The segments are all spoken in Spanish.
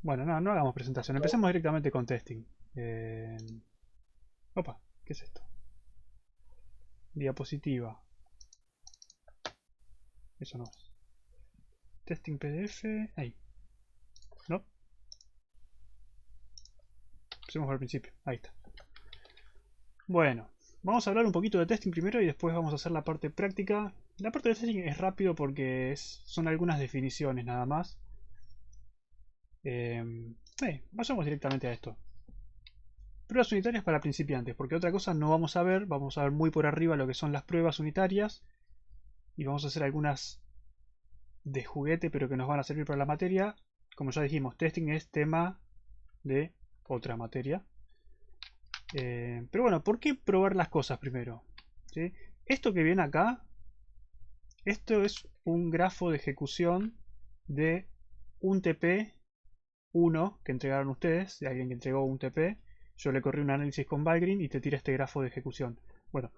Bueno, no hagamos presentación. Empecemos directamente con testing. Eh, Opa, ¿qué es esto? Diapositiva. Eso no es. Testing PDF. Ahí. ¿No? Empecemos por el principio. Ahí está. Bueno, vamos a hablar un poquito de testing primero y después vamos a hacer la parte práctica. La parte de testing es rápido porque son algunas definiciones nada más. Vayamos directamente a esto. Pruebas unitarias para principiantes, porque otra cosa no vamos a ver muy por arriba lo que son las pruebas unitarias y vamos a hacer algunas de juguete pero que nos van a servir para la materia. Como ya dijimos, testing es tema de otra materia. Pero bueno, ¿por qué probar las cosas primero? ¿Sí? Esto que viene acá, esto es un grafo de ejecución de un TP1 que entregaron ustedes, de alguien que entregó un TP. Yo le corrí un análisis con Valgrind y te tira este grafo de ejecución. Bueno,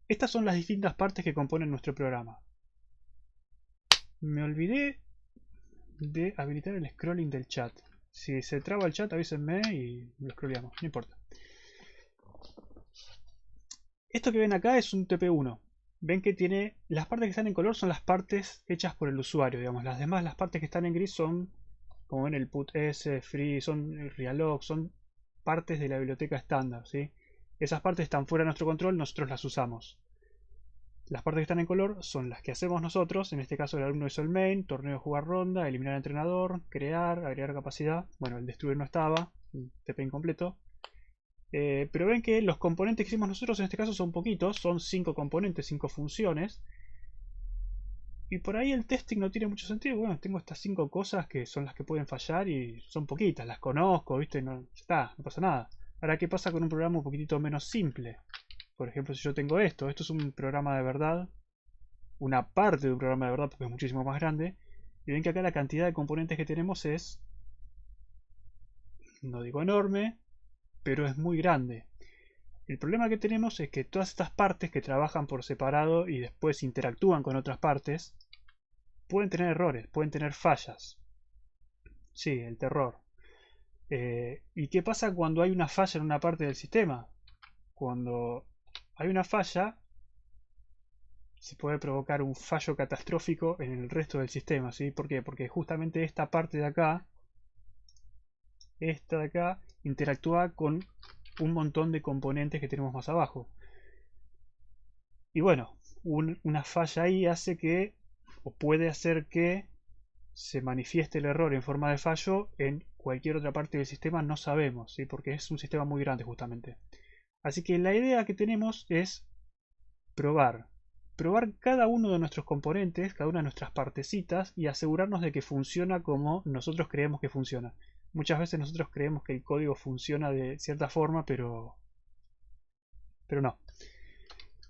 estas son las distintas partes que componen nuestro programa. Me olvidé de habilitar el scrolling del chat. Si se traba el chat, avísenme y lo scrolleamos, no importa. Esto que ven acá es un TP1. Ven que tiene. Las partes que están en color son las partes hechas por el usuario, digamos. Las demás, las partes que están en gris son, como ven, el PutS, Free, son el Realog, son partes de la biblioteca estándar, ¿sí? Esas partes están fuera de nuestro control, nosotros las usamos. Las partes que están en color son las que hacemos nosotros, en este caso el alumno hizo el main, torneo jugar ronda, eliminar al entrenador, crear, agregar capacidad. Bueno, el destruir no estaba, el TP incompleto. Pero ven que los componentes que hicimos nosotros en este caso son poquitos, son 5 componentes, 5 funciones. Y por ahí el testing no tiene mucho sentido. Bueno, tengo estas 5 cosas que son las que pueden fallar y son poquitas, las conozco, ¿viste? No, ya está, no pasa nada. Ahora, ¿qué pasa con un programa un poquitito menos simple? Por ejemplo, si yo tengo esto es un programa de verdad, una parte de un programa de verdad porque es muchísimo más grande. Y ven que acá la cantidad de componentes que tenemos es, no digo enorme, pero es muy grande. El problema que tenemos es que todas estas partes que trabajan por separado y después interactúan con otras partes, pueden tener errores, pueden tener fallas. Sí, el terror. ¿Y qué pasa cuando hay una falla en una parte del sistema? Cuando hay una falla, se puede provocar un fallo catastrófico en el resto del sistema, ¿sí? ¿Por qué? Porque justamente esta de acá, interactúa con un montón de componentes que tenemos más abajo. Y bueno, una falla ahí hace que, o puede hacer que, se manifieste el error en forma de fallo en cualquier otra parte del sistema, no sabemos, ¿sí? Porque es un sistema muy grande justamente. Así que la idea que tenemos es probar. Probar cada uno de nuestros componentes, cada una de nuestras partecitas y asegurarnos de que funciona como nosotros creemos que funciona. Muchas veces nosotros creemos que el código funciona de cierta forma, pero no.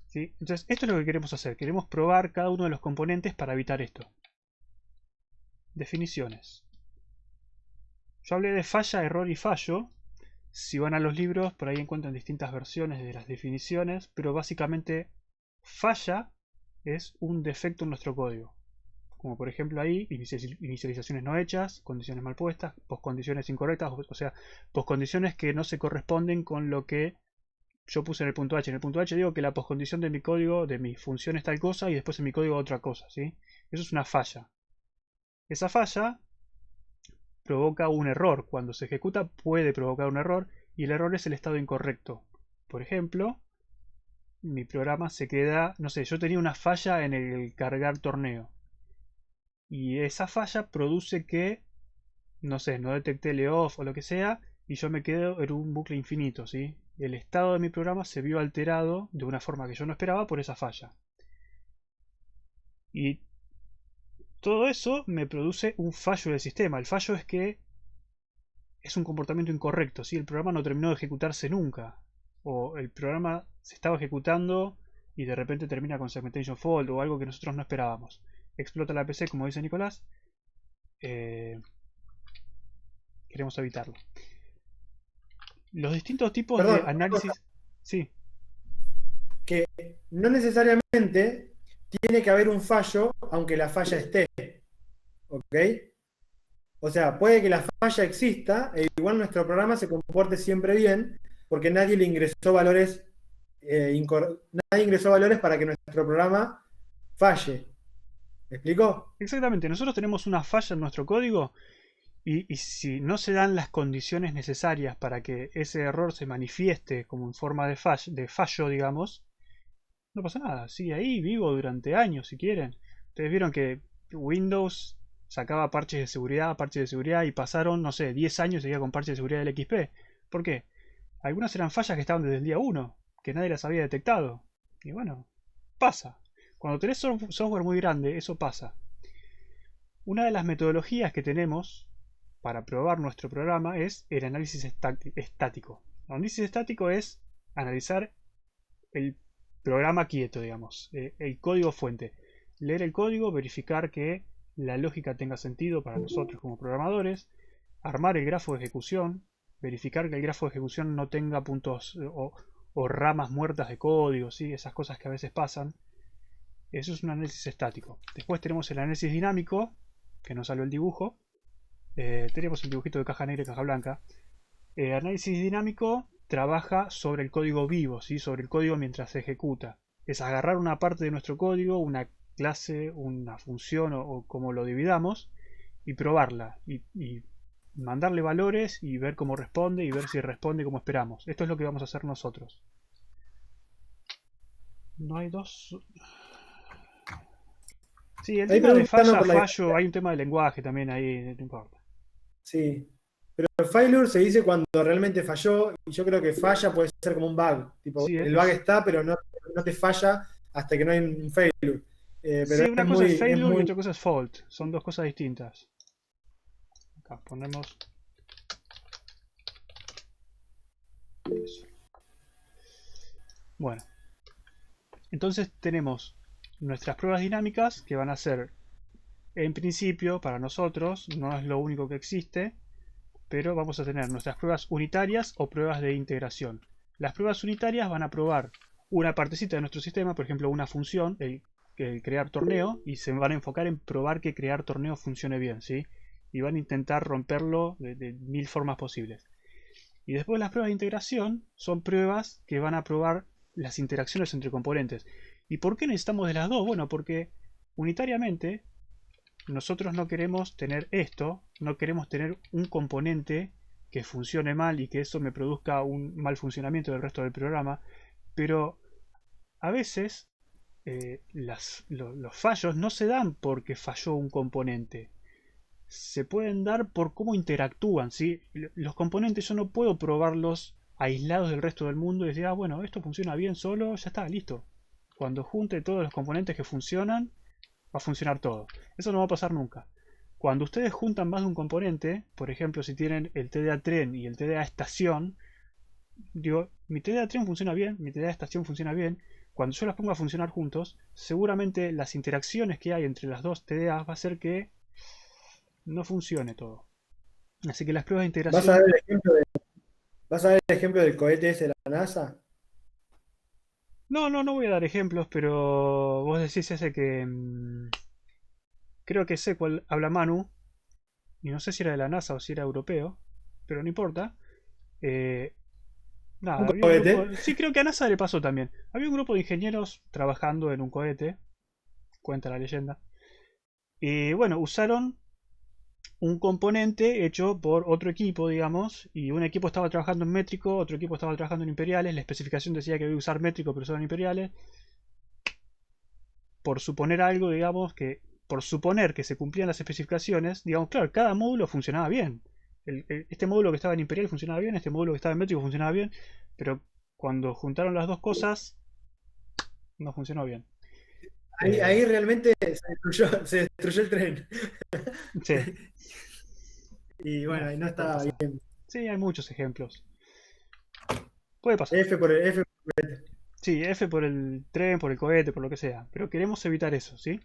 ¿Sí? Entonces, esto es lo que queremos hacer. Queremos probar cada uno de los componentes para evitar esto. Definiciones. Yo hablé de falla, error y fallo. Si van a los libros, por ahí encuentran distintas versiones de las definiciones, pero básicamente falla es un defecto en nuestro código. Como por ejemplo ahí, inicializaciones no hechas, condiciones mal puestas, poscondiciones incorrectas, o sea, poscondiciones que no se corresponden con lo que yo puse en el punto H. En el punto H digo que la poscondición de mi código, de mi función es tal cosa y después en mi código otra cosa, ¿sí? Eso es una falla. Esa falla provoca un error. Cuando se ejecuta puede provocar un error y el error es el estado incorrecto. Por ejemplo, mi programa se queda, no sé, yo tenía una falla en el cargar torneo. Y esa falla produce que, no sé, no detecté el off o lo que sea y yo me quedo en un bucle infinito, ¿sí? El estado de mi programa se vio alterado de una forma que yo no esperaba por esa falla. Y todo eso me produce un fallo del sistema. El fallo es que es un comportamiento incorrecto, ¿sí? El programa no terminó de ejecutarse nunca. O el programa se estaba ejecutando y de repente termina con segmentation fault o algo que nosotros no esperábamos. Explota la PC, como dice Nicolás. Eh, Queremos evitarlo. Los distintos tipos de Perdón, una cosa, análisis. Sí, que no necesariamente tiene que haber un fallo, aunque la falla esté, ¿ok? O sea, puede que la falla exista e igual nuestro programa se comporte siempre bien porque nadie le ingresó valores, nadie ingresó valores para que nuestro programa falle. ¿Me explico? Exactamente, nosotros tenemos una falla en nuestro código y si no se dan las condiciones necesarias para que ese error se manifieste como en forma de fallo, digamos, no pasa nada, sigue ahí vivo durante años si quieren. Ustedes vieron que Windows sacaba parches de seguridad y pasaron, no sé, 10 años y seguía con parches de seguridad del XP. ¿Por qué? Algunas eran fallas que estaban desde el día uno, que nadie las había detectado. Y bueno, pasa. Cuando tenés software muy grande, eso pasa. Una de las metodologías que tenemos para probar nuestro programa es el análisis estático. El análisis estático es analizar el programa quieto, digamos, el código fuente. Leer el código, verificar que la lógica tenga sentido para nosotros como programadores, armar el grafo de ejecución, verificar que el grafo de ejecución no tenga puntos o ramas muertas de código, ¿sí? Esas cosas que a veces pasan. Eso es un análisis estático. Después tenemos el análisis dinámico, que nos salió el dibujo. Tenemos el dibujito de caja negra y caja blanca. El análisis dinámico trabaja sobre el código vivo, ¿sí? Sobre el código mientras se ejecuta. Es agarrar una parte de nuestro código, una clase, una función o como lo dividamos, y probarla. Y mandarle valores y ver cómo responde y ver si responde como esperamos. Esto es lo que vamos a hacer nosotros. No hay dos. Sí, el Ahí tema de preguntaron falla, por la... fallo, hay un tema de lenguaje también ahí, no importa. Sí. Pero failure se dice cuando realmente falló, y yo creo que falla puede ser como un bug. Tipo, Sí, el bug está, pero no te falla hasta que no hay un failure. Pero sí, una cosa es es failure y muy... otra cosa es fault. Son dos cosas distintas. Acá ponemos eso. Bueno, entonces tenemos nuestras pruebas dinámicas que van a ser, en principio, para nosotros, no es lo único que existe, pero vamos a tener nuestras pruebas unitarias o pruebas de integración. Las pruebas unitarias van a probar una partecita de nuestro sistema, por ejemplo una función, el crear torneo, y se van a enfocar en probar que crear torneo funcione bien, ¿sí? Y van a intentar romperlo de mil formas posibles. Y después las pruebas de integración son pruebas que van a probar las interacciones entre componentes. ¿Y por qué necesitamos de las dos? Bueno, porque unitariamente nosotros no queremos tener esto, no queremos tener un componente que funcione mal y que eso me produzca un mal funcionamiento del resto del programa, pero a veces los fallos no se dan porque falló un componente, se pueden dar por cómo interactúan, ¿sí? Los componentes yo no puedo probarlos aislados del resto del mundo y decir, ah, bueno, esto funciona bien solo, ya está, listo. Cuando junte todos los componentes que funcionan, va a funcionar todo. Eso no va a pasar nunca. Cuando ustedes juntan más de un componente, por ejemplo, si tienen el TDA tren y el TDA estación, digo, mi TDA tren funciona bien, mi TDA estación funciona bien. Cuando yo las pongo a funcionar juntos, seguramente las interacciones que hay entre las dos TDAs va a hacer que no funcione todo. Así que las pruebas de ¿Vas a integración. ver el ejemplo ¿Vas a ver el ejemplo del cohete ese de la NASA? No voy a dar ejemplos, pero vos decís ese que. Creo que sé cuál habla Manu. Y no sé si era de la NASA o si era europeo. Pero no importa. Eh, Un Nada, había un grupo. cohete. Sí, creo que a NASA le pasó también. Había un grupo de ingenieros trabajando en un cohete. Cuenta la leyenda. Y bueno, usaron un componente hecho por otro equipo, digamos, y un equipo estaba trabajando en métrico, otro equipo estaba trabajando en imperiales, la especificación decía que había que usar métrico pero usaban imperiales. Por suponer algo, digamos, que por suponer que se cumplían las especificaciones, digamos, claro, cada módulo funcionaba bien. Este módulo que estaba en imperial funcionaba bien, este módulo que estaba en métrico funcionaba bien, pero cuando juntaron las dos cosas, no funcionó bien. Ahí realmente se destruyó el tren. Sí, Y bueno, ahí no puede estaba pasar. bien. Sí, hay muchos ejemplos. Puede pasar. F por el cohete. Sí, F por el tren, por el cohete, por lo que sea. Pero queremos evitar eso, ¿sí?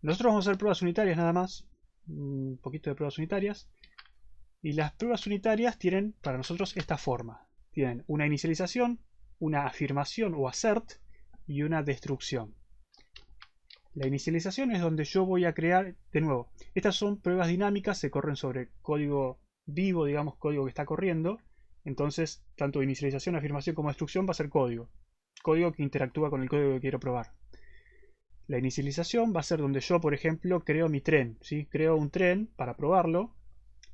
Nosotros vamos a hacer pruebas unitarias nada más. Un poquito de pruebas unitarias. Y las pruebas unitarias tienen para nosotros esta forma. Tienen una inicialización, una afirmación o assert y una destrucción. La inicialización es donde yo voy a crear, de nuevo, estas son pruebas dinámicas, se corren sobre código vivo, digamos, código que está corriendo. Entonces, tanto inicialización, afirmación como destrucción va a ser código. Código que interactúa con el código que quiero probar. La inicialización va a ser donde yo, por ejemplo, creo mi tren, ¿sí? Creo un tren para probarlo.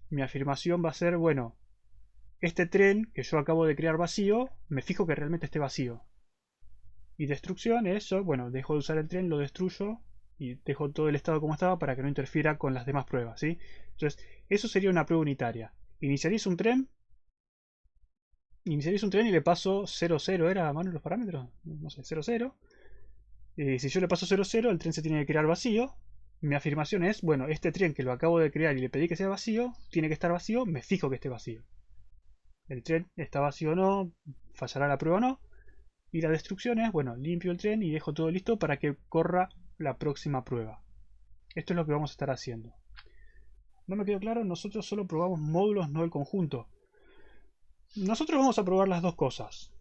Mi afirmación va a ser, bueno, este tren que yo acabo de crear vacío, me fijo que realmente esté vacío. Y destrucción es eso, bueno, dejo de usar el tren, lo destruyo y dejo todo el estado como estaba para que no interfiera con las demás pruebas, ¿sí? Entonces, eso sería una prueba unitaria. Inicializo un tren y le paso 0,0, ¿era a mano los parámetros? No sé, 0,0. Si yo le paso 0,0, el tren se tiene que crear vacío. Mi afirmación es, bueno, este tren que lo acabo de crear y le pedí que sea vacío, tiene que estar vacío, me fijo que esté vacío. El tren está vacío o no, fallará la prueba o no. Y la destrucción es, bueno, limpio el tren y dejo todo listo para que corra la próxima prueba. Esto es lo que vamos a estar haciendo. ¿No me quedó claro? Nosotros solo probamos módulos, no el conjunto. Nosotros vamos a probar las dos cosas,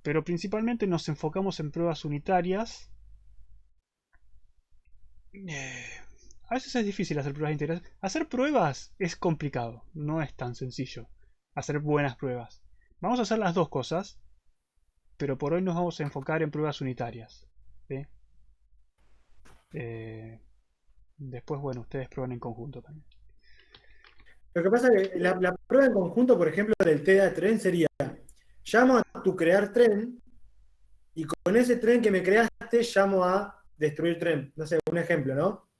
pero principalmente nos enfocamos en pruebas unitarias. A veces es difícil hacer pruebas integrales. Hacer pruebas es complicado, no es tan sencillo. Hacer buenas pruebas. Vamos a hacer las dos cosas, pero por hoy nos vamos a enfocar en pruebas unitarias. ¿Sí? Después, bueno, ustedes prueban en conjunto también. Lo que pasa es que la prueba en conjunto, por ejemplo, del TDA tren sería, llamo a tu crear tren y con ese tren que me creaste llamo a destruir tren. No sé, un ejemplo, ¿no?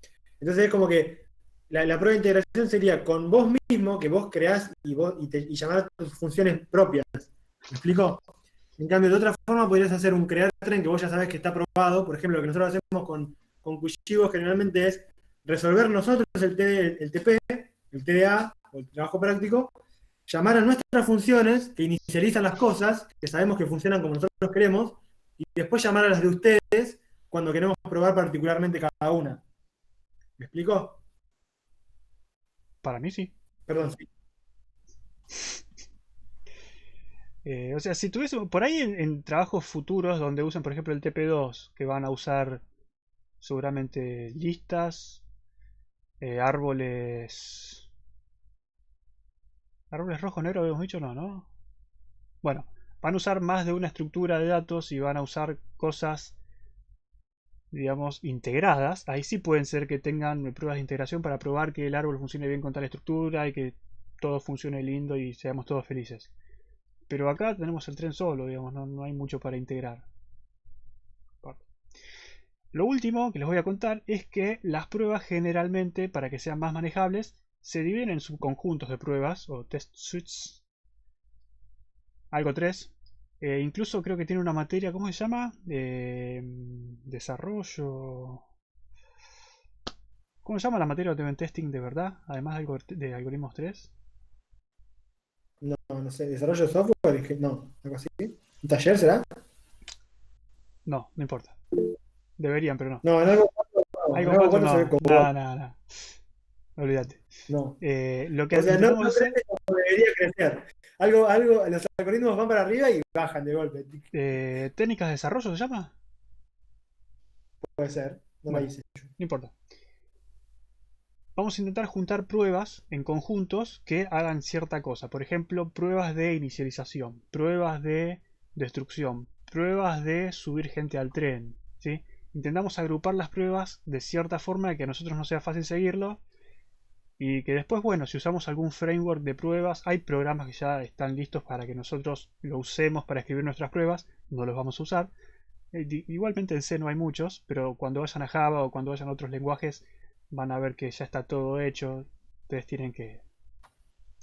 Entonces es como que la prueba de integración sería con vos mismo, que vos creás y llamar a tus funciones propias. ¿Me explico? En cambio, de otra forma podrías hacer un crear tren que vos ya sabés que está probado. Por ejemplo, lo que nosotros hacemos con Kushibo generalmente es resolver nosotros el TP, el TDA o el trabajo práctico, llamar a nuestras funciones que inicializan las cosas, que sabemos que funcionan como nosotros queremos, y después llamar a las de ustedes cuando queremos probar particularmente cada una. ¿Me explico? Para mí sí. Perdón, sí. O sea, si tuviese por ahí en trabajos futuros donde usan, por ejemplo, el TP2, que van a usar seguramente listas, árboles. Árboles rojo negro habíamos dicho, no, ¿no? Bueno, van a usar más de una estructura de datos y van a usar cosas, digamos, integradas. Ahí sí pueden ser que tengan pruebas de integración para probar que el árbol funcione bien con tal estructura y que todo funcione lindo y seamos todos felices. Pero acá tenemos el tren solo, digamos, no hay mucho para integrar. Lo último que les voy a contar es que las pruebas generalmente, para que sean más manejables, se dividen en subconjuntos de pruebas o test suites. Algo 3. Incluso creo que tiene una materia, ¿cómo se llama? Desarrollo. ¿Cómo se llama la materia de testing de verdad? Además de algoritmos 3. No sé, desarrollo de software, no, algo así. ¿Un taller será? No, no importa. Deberían, pero no. No, en algo Algo 4 se ve no. como. No. Olvídate. No. Lo que O sea, no intentamos hacer. crece como debería crecer. Los algoritmos van para arriba y bajan de golpe. ¿Técnicas de desarrollo se llama? Puede ser, no la Bueno, hice yo. no importa. Vamos a intentar juntar pruebas en conjuntos que hagan cierta cosa. Por ejemplo, pruebas de inicialización, pruebas de destrucción, pruebas de subir gente al tren, ¿sí? Intentamos agrupar las pruebas de cierta forma que a nosotros no sea fácil seguirlo y que después, bueno, si usamos algún framework de pruebas, hay programas que ya están listos para que nosotros lo usemos para escribir nuestras pruebas, no los vamos a usar. Igualmente en C no hay muchos, pero cuando vayan a Java o cuando vayan a otros lenguajes van a ver que ya está todo hecho. Ustedes tienen que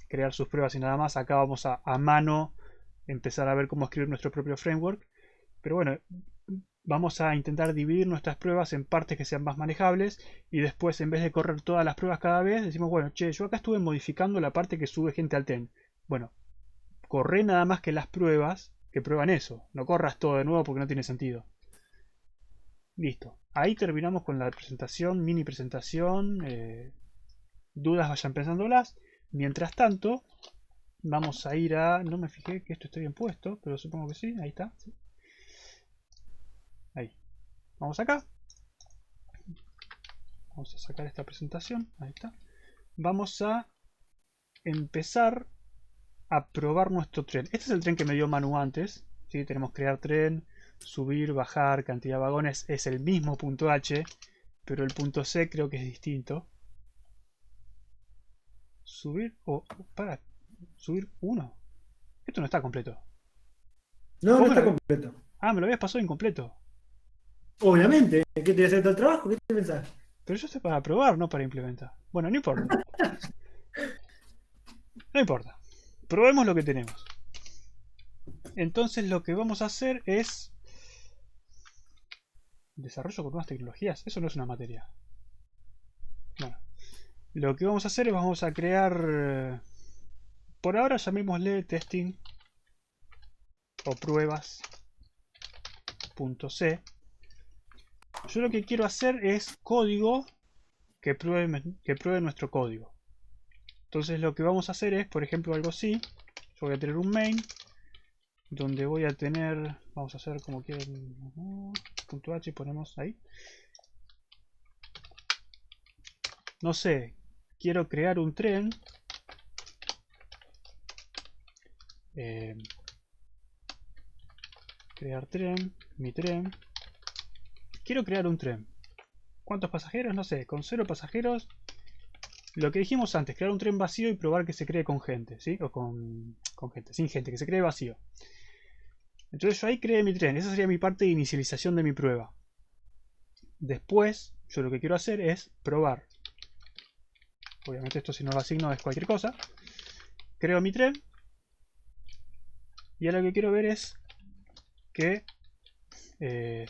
crear sus pruebas y nada más. Acá vamos a mano empezar a ver cómo escribir nuestro propio framework. Pero bueno, vamos a intentar dividir nuestras pruebas en partes que sean más manejables y después en vez de correr todas las pruebas cada vez, decimos, bueno, che, yo acá estuve modificando la parte que sube gente al tren. Bueno, corre nada más que las pruebas que prueban eso. No corras todo de nuevo porque no tiene sentido. Listo. Ahí terminamos con la presentación, mini presentación. Dudas vayan pensándolas. Mientras tanto, vamos a ir a... No me fijé que esto esté bien puesto, pero supongo que sí. Ahí está. ¿Sí? Ahí. Vamos acá. Vamos a sacar esta presentación. Ahí está. Vamos a empezar a probar nuestro tren. Este es el tren que me dio Manu antes. ¿Sí? Tenemos crear tren, subir, bajar, cantidad de vagones. Es el mismo punto H, pero el punto C creo que es distinto. Subir o... para... subir 1. Esto no está completo. No, no está completo. Ah, me lo habías pasado incompleto. Obviamente. ¿Qué te voy a hacer todo el trabajo? ¿Qué te pensás? Pero yo estoy para probar, no para implementar. Bueno, no importa. No importa. Probemos lo que tenemos. Entonces lo que vamos a hacer es... desarrollo con nuevas tecnologías. Eso no es una materia. Bueno. Lo que vamos a hacer es vamos a crear... por ahora llamémosle testing o pruebas.c. Yo lo que quiero hacer es código que pruebe nuestro código. Entonces lo que vamos a hacer es, por ejemplo, algo así. Yo voy a tener un main donde voy a tener, vamos a hacer como quieren, punto .h, ponemos ahí. No sé, quiero crear un tren. Crear tren, mi tren. Quiero crear un tren. ¿Cuántos pasajeros? No sé, con 0 pasajeros. Lo que dijimos antes, crear un tren vacío y probar que se cree con gente, ¿sí? O con gente, sin gente, que se cree vacío. Entonces yo ahí creé mi tren. Esa sería mi parte de inicialización de mi prueba. Después, yo lo que quiero hacer es probar. Obviamente esto si no lo asigno es cualquier cosa. Creo mi tren. Y ahora lo que quiero ver es que...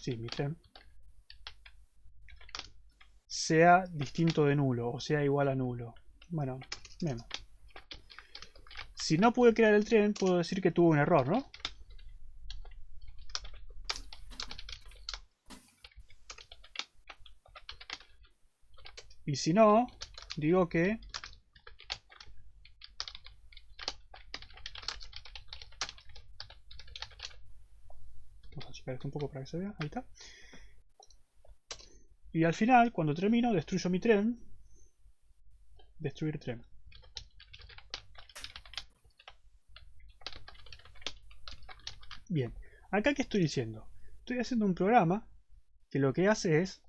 sí, mi tren sea distinto de nulo o sea igual a nulo. Bueno, vemos. Si no pude crear el tren, puedo decir que tuvo un error, ¿no? Y si no, digo que... vamos a checar esto un poco para que se vea. Ahí está. Y al final, cuando termino, destruyo mi tren. Destruir tren. Bien. Acá, ¿qué estoy diciendo? Estoy haciendo un programa que lo que hace es...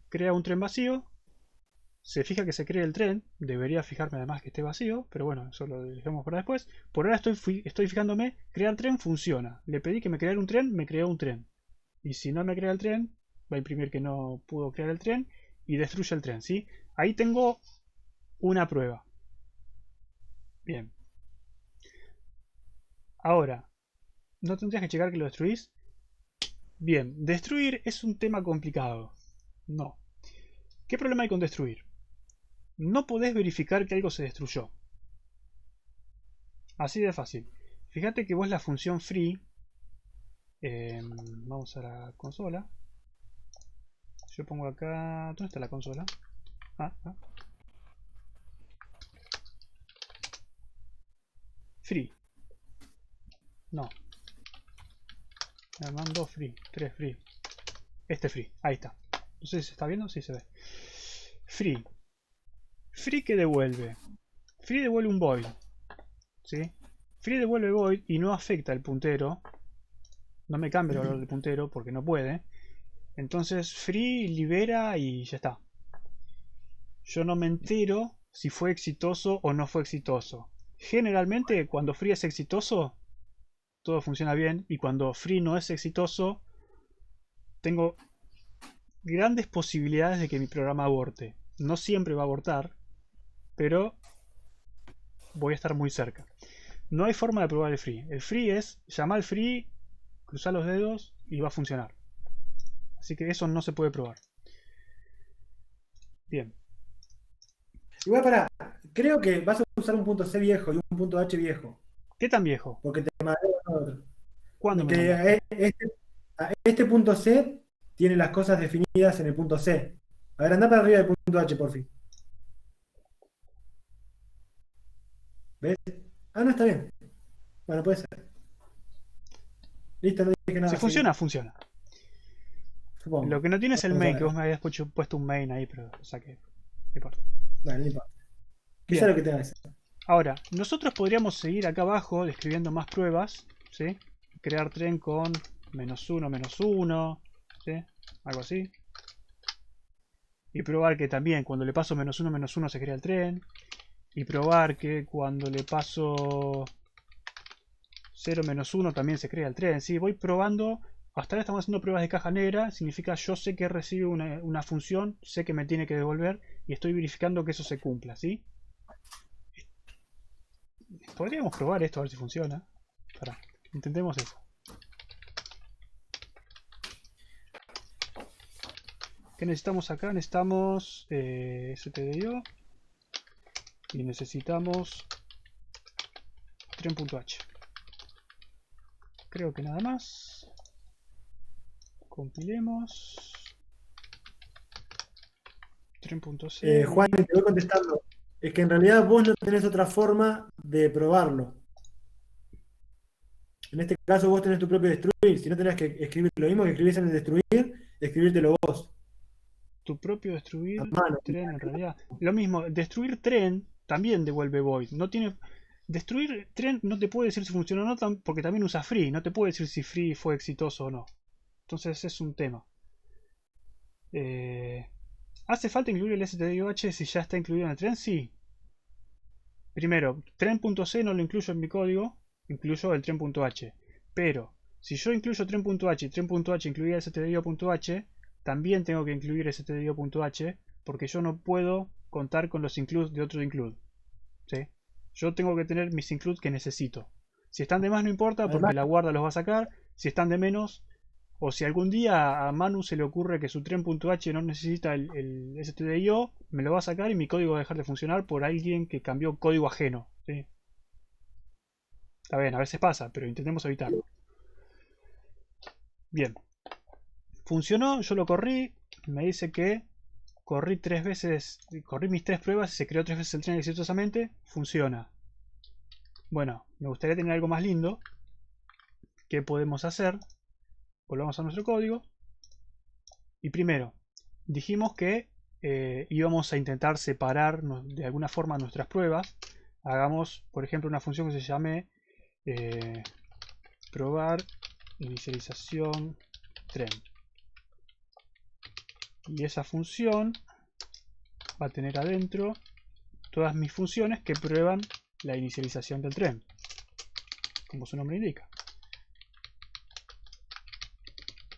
crea un tren vacío. Se fija que se cree el tren. Debería fijarme además que esté vacío. Pero bueno, eso lo dejamos para después. Por ahora estoy fijándome. Crear tren funciona. Le pedí que me creara un tren. Me creó un tren. Y si no me crea el tren... va a imprimir que no pudo crear el tren y destruye el tren, ¿sí? Ahí tengo una prueba. Bien. Ahora, ¿no tendrías que checar que lo destruís? Bien, destruir es un tema complicado. No. ¿Qué problema hay con destruir? No podés verificar que algo se destruyó. Así de fácil. Fíjate que vos la función free... vamos a la consola. Yo pongo acá... ¿dónde está la consola? Free. No. Me mando free. 3 free. Este free. Ahí está. No sé si se está viendo. Sí se ve. Free. Free que devuelve. Free devuelve un void. ¿Sí? Free devuelve void y no afecta el puntero. No me cambia el valor del puntero porque no puede. Entonces free libera y ya está. Yo no me entero si fue exitoso o no fue exitoso. Generalmente cuando free es exitoso, todo funciona bien. Y cuando free no es exitoso, tengo grandes posibilidades de que mi programa aborte. No siempre va a abortar, pero voy a estar muy cerca. No hay forma de probar el free. El free es llamar al free, cruzar los dedos y va a funcionar. Así que eso no se puede probar. Bien. Igual creo que vas a usar un punto C viejo y un punto H viejo. ¿Qué tan viejo? Porque te mandé otro. ¿Cuándo me Que mandaste? este punto C tiene las cosas definidas en el punto C. A ver, anda para arriba del punto H, por fin. ¿Ves? Ah, no, está bien. Bueno, puede ser. Listo, no dije nada. Si funciona, funciona. supongo. Lo que no tiene es el Vamos a main, que ver. vos me habías puesto un main ahí, pero o sea que no importa. Dale, no importa. Quizá Bien, lo que tenga que ser. ahora, nosotros podríamos seguir acá abajo describiendo más pruebas, ¿sí? Crear tren con -1, ¿sí? Algo así. Y probar que también cuando le paso -1 se crea el tren. Y probar que cuando le paso 0 -1 también se crea el tren. ¿Sí? Voy probando. Hasta ahora estamos haciendo pruebas de caja negra. Significa yo sé que recibe una función, sé que me tiene que devolver y estoy verificando que eso se cumpla. ¿Sí? Podríamos probar esto a ver si funciona. Pará, intentemos eso. ¿Qué necesitamos acá? Necesitamos stdio y necesitamos tren.h. Creo que nada más. Compilemos. Tren.c Juan, y... te voy contestando. Es que en realidad vos no tenés otra forma de probarlo. En este caso vos tenés tu propio destruir. Si no tenés que escribir lo mismo que escribís en el destruir, escribírtelo vos. Tu propio A destruir mano. tren en realidad. Lo mismo, destruir tren también devuelve void. No tiene... Destruir tren no te puede decir si funciona o no porque también usa free. No te puede decir si free fue exitoso o no. Entonces es un tema. ¿Hace falta incluir el stdioh si ya está incluido en el tren? Sí. Primero, tren.c no lo incluyo en mi código, incluyo el tren.h. Pero, si yo incluyo tren.h y tren.h incluía stdio.h, también tengo que incluir stdio.h porque yo no puedo contar con los includes de otro include. ¿Sí? Yo tengo que tener mis includes que necesito. Si están de más no importa porque Además, la guarda los va a sacar. Si están de menos, o si algún día a Manu se le ocurre que su tren.h no necesita el stdio, me lo va a sacar y mi código va a dejar de funcionar por alguien que cambió código ajeno. ¿Sí? Está bien, a veces pasa, pero intentemos evitarlo. Bien. Funcionó, yo lo corrí. Me dice que corrí 3 veces, corrí mis 3 pruebas y se creó 3 veces el tren exitosamente. Funciona. Bueno, me gustaría tener algo más lindo. ¿Qué podemos hacer? Volvamos a nuestro código. Y primero, dijimos que íbamos a intentar separar de alguna forma nuestras pruebas. Hagamos, por ejemplo, una función que se llame probar inicialización tren. Y esa función va a tener adentro todas mis funciones que prueban la inicialización del tren, como su nombre indica.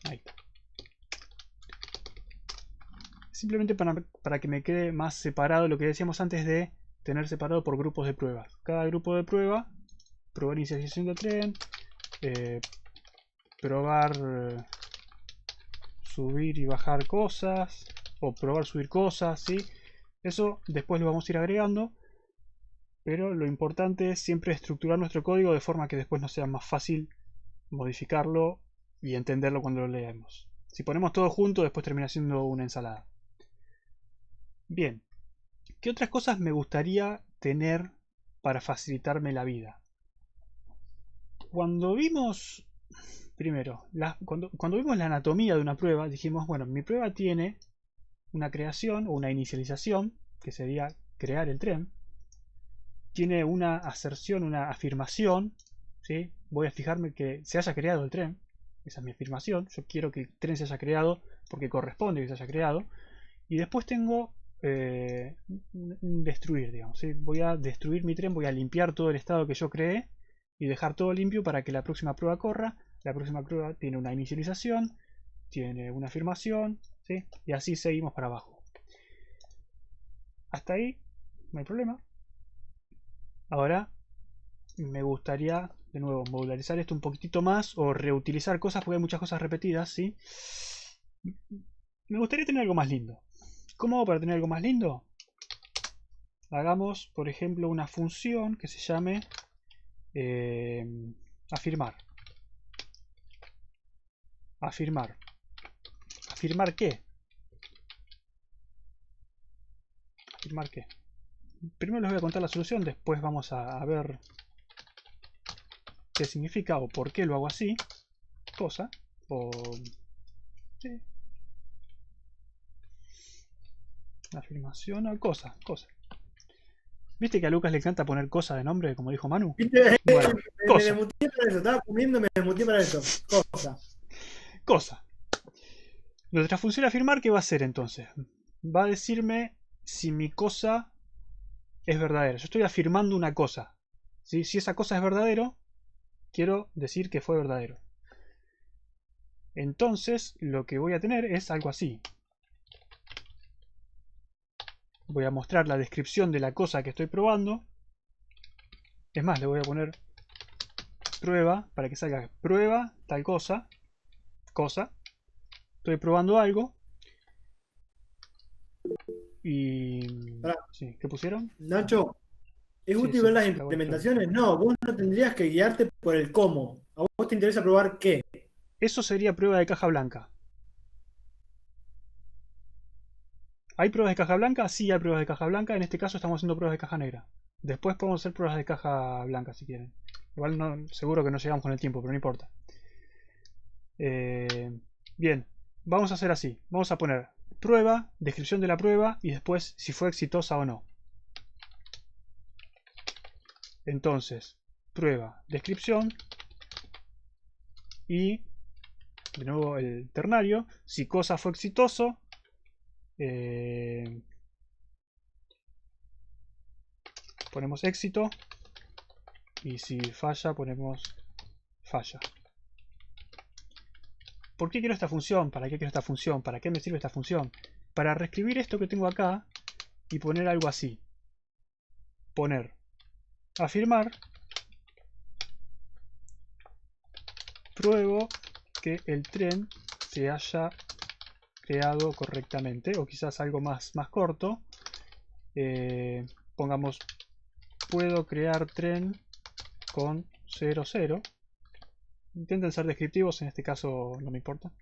Ahí está. Simplemente para que me quede más separado lo que decíamos antes de tener separado por grupos de pruebas. Cada grupo de prueba, probar inicialización del tren, probar subir y bajar cosas, o probar subir cosas, ¿sí? Eso después lo vamos a ir agregando, pero lo importante es siempre estructurar nuestro código de forma que después nos sea más fácil modificarlo y entenderlo cuando lo leemos. Si ponemos todo junto, después termina siendo una ensalada. Bien, ¿qué otras cosas me gustaría tener para facilitarme la vida? Cuando vimos, primero, cuando vimos la anatomía de una prueba, dijimos, bueno, mi prueba tiene una creación o una inicialización, que sería crear el tren. Tiene una aserción, una afirmación, ¿sí? Voy a fijarme que se haya creado el tren. Esa es mi afirmación. Yo quiero que el tren se haya creado porque corresponde que se haya creado. Y después tengo un destruir, digamos. ¿Sí? Voy a destruir mi tren, voy a limpiar todo el estado que yo creé y dejar todo limpio para que la próxima prueba corra. La próxima prueba tiene una inicialización, tiene una afirmación, ¿sí? Y así seguimos para abajo. Hasta ahí no hay problema. Ahora me gustaría de nuevo modularizar esto un poquitito más o reutilizar cosas porque hay muchas cosas repetidas, ¿sí? Me gustaría tener algo más lindo. ¿Cómo hago para tener algo más lindo? Hagamos, por ejemplo, una función que se llame afirmar. Afirmar. ¿Afirmar qué? ¿Afirmar qué? Primero les voy a contar la solución, después vamos a ver qué significa o por qué lo hago así. Cosa. O... sí. Afirmación o cosa. ¿Viste que a Lucas le encanta poner cosa de nombre, como dijo Manu? ¿Viste? Bueno, Me cosa. desmuteé para eso. Estaba comiendo, me desmuteé para eso. Cosa. Cosa. Nuestra función afirmar, ¿qué va a hacer entonces? Va a decirme si mi cosa es verdadera. Yo estoy afirmando una cosa. ¿Sí? Si esa cosa es verdadero, quiero decir que fue verdadero. Entonces, lo que voy a tener es algo así. Voy a mostrar la descripción de la cosa que estoy probando. Es más, le voy a poner prueba para que salga prueba tal cosa. Estoy probando algo. Y... Pará, Sí, ¿qué pusieron? Nacho, ¿es Sí, útil ver sí, las le hago el ejemplo. implementaciones? No, vos no tendrías que guiarte por el cómo. A vos te interesa probar qué. Eso sería prueba de caja blanca. ¿Hay pruebas de caja blanca? Sí, hay pruebas de caja blanca. En este caso estamos haciendo pruebas de caja negra. Después podemos hacer pruebas de caja blanca si quieren. Igual no, seguro que no llegamos con el tiempo, pero no importa. Bien, vamos a hacer así. Vamos a poner prueba, descripción de la prueba y después si fue exitosa o no. Entonces, prueba, descripción y de nuevo el ternario. Si cosa fue exitoso, ponemos éxito y si falla ponemos falla. ¿Por qué quiero esta función? ¿Para qué quiero esta función? ¿Para qué me sirve esta función? Para reescribir esto que tengo acá y poner algo así. Poner afirmar. Pruebo que el tren se haya creado correctamente. O quizás algo más corto. Pongamos puedo crear tren con 0, 0. Intenten ser descriptivos, en este caso no me importa.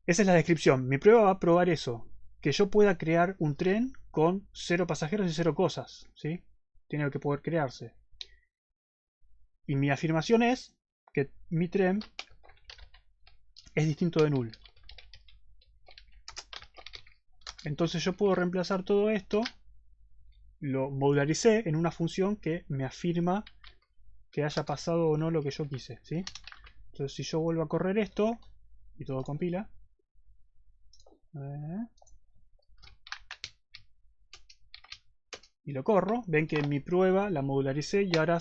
Esa es la descripción. Mi prueba va a probar eso. Que yo pueda crear un tren con 0 pasajeros y 0 cosas. ¿Sí? Tiene que poder crearse. Y mi afirmación es que mi tren es distinto de null. Entonces yo puedo reemplazar todo esto. Lo modularicé en una función que me afirma que haya pasado o no lo que yo quise. ¿Sí? Entonces si yo vuelvo a correr esto y todo compila, y lo corro, ven que en mi prueba la modularicé y ahora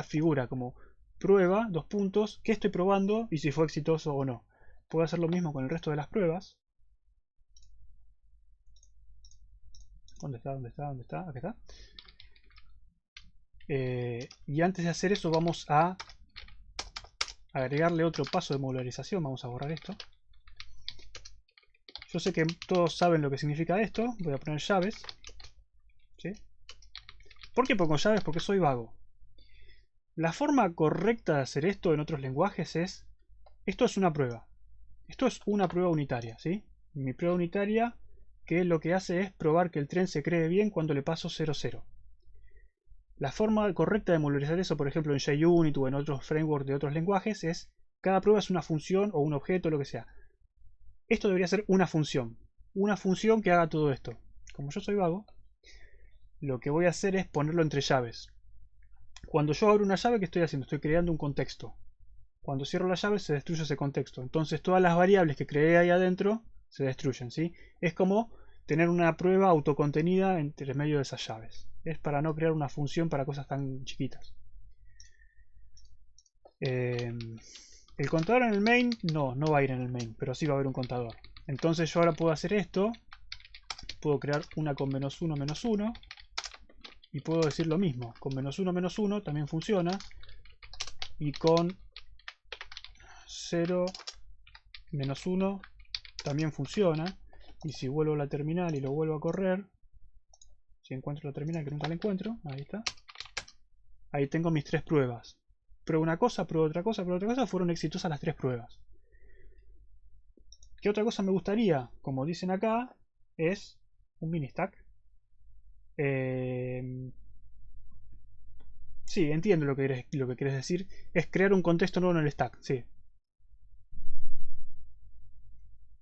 figura como prueba, dos puntos, que estoy probando y si fue exitoso o no. Puedo hacer lo mismo con el resto de las pruebas. ¿Dónde está? ¿Dónde está? ¿Dónde está? Acá está. Y antes de hacer eso vamos a agregarle otro paso de modularización. Vamos a borrar esto. Yo sé que todos saben lo que significa esto. Voy a poner llaves. ¿Sí? ¿Por qué pongo llaves? Porque soy vago. La forma correcta de hacer esto en otros lenguajes es... Esto es una prueba. Esto es una prueba unitaria, ¿sí? Mi prueba unitaria que lo que hace es probar que el tren se cree bien cuando le paso 0, 0. La forma correcta de modularizar eso, por ejemplo en JUnit o en otros frameworks de otros lenguajes, es cada prueba es una función o un objeto, lo que sea. Esto debería ser una función que haga todo esto. Como yo soy vago, lo que voy a hacer es ponerlo entre llaves. Cuando yo abro una llave, ¿qué estoy haciendo? Estoy creando un contexto. Cuando cierro la llave se destruye ese contexto. Entonces todas las variables que creé ahí adentro se destruyen, ¿sí? Es como tener una prueba autocontenida entre medio de esas llaves. Es para no crear una función para cosas tan chiquitas. El contador en el main, no va a ir en el main, pero sí va a haber un contador. Entonces yo ahora puedo hacer esto. Puedo crear una con -1, -1. Y puedo decir lo mismo. Con -1, -1 también funciona. Y con 0, -1 también funciona. Y si vuelvo a la terminal y lo vuelvo a correr, si encuentro la terminal, que nunca la encuentro, ahí está. Ahí tengo mis tres pruebas. Pruebo una cosa, pruebo otra cosa, pruebo otra cosa. Fueron exitosas las tres pruebas. ¿Qué otra cosa me gustaría? Como dicen acá, es un mini stack. Sí, entiendo lo que quieres decir. Es crear un contexto nuevo en el stack. Sí.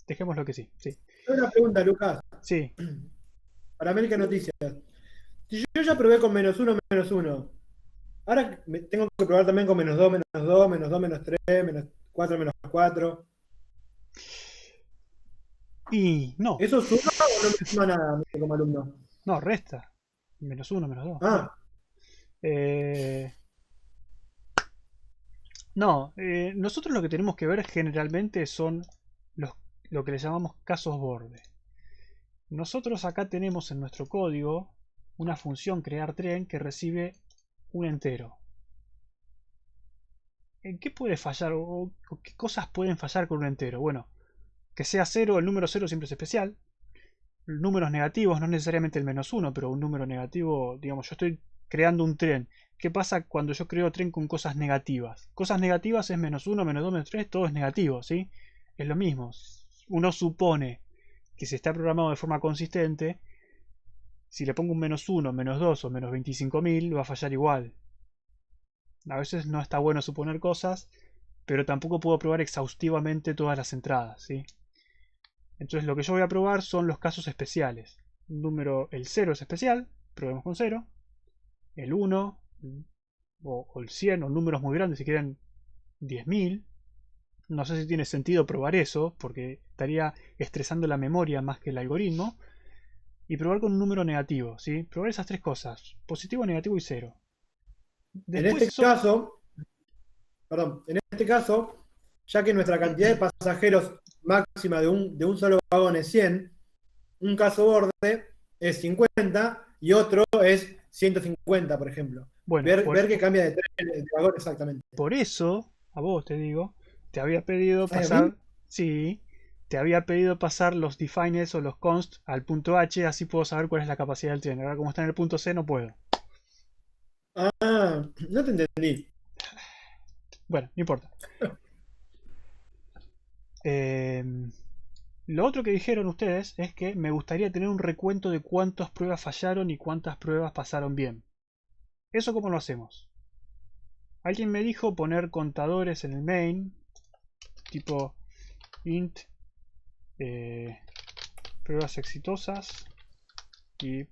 Dejémoslo que sí. Sí. Una pregunta, Lucas. Sí. Para América Noticias. Si yo ya probé con menos uno, ahora tengo que probar también con -2, -2, -2, -3, -4, -4. Y no. ¿Eso suma o no me suma nada a mí como alumno? No, resta. -1, -2. No. Ah, Eh, no, nosotros lo que tenemos que ver generalmente son los, lo que le llamamos casos borde. Nosotros acá tenemos en nuestro código una función crear tren que recibe un entero. ¿En qué puede fallar o qué cosas pueden fallar con un entero? Bueno, que sea cero, el número cero siempre es especial. Números negativos, no necesariamente el -1, pero un número negativo, digamos, yo estoy creando un tren. ¿Qué pasa cuando yo creo tren con cosas negativas? Cosas negativas es -1, -2, -3, todo es negativo, ¿sí? Es lo mismo. Uno supone que si está programado de forma consistente, si le pongo un -1, -2 o -25.000 va a fallar igual. A veces no está bueno suponer cosas, pero tampoco puedo probar exhaustivamente todas las entradas, ¿sí? Entonces lo que yo voy a probar son los casos especiales. El 0 es especial, probemos con 0. El 1 o el 100 o números muy grandes, si quieren 10.000. No sé si tiene sentido probar eso, porque estaría estresando la memoria más que el algoritmo. Y probar con un número negativo, ¿sí? Probar esas tres cosas, positivo, negativo y 0. en Después este eso... caso, perdón, en este caso, ya que nuestra cantidad de pasajeros máxima de un solo vagón es 100, un caso borde es 50 y otro es 150, por ejemplo. Bueno, Ver que cambia de tren, de vagón exactamente. por eso, a vos te digo, te había pedido ¿Ay, a mí? pasar, sí, te había pedido pasar los defines o los const al punto H, así puedo saber cuál es la capacidad del tren. Ahora como está en el punto C no puedo. Ah, no te entendí. Bueno, no importa. Eh, lo otro que dijeron ustedes es que me gustaría tener un recuento de cuántas pruebas fallaron y cuántas pruebas pasaron bien. ¿Eso cómo lo hacemos? Alguien me dijo poner contadores en el main, tipo int pruebas exitosas y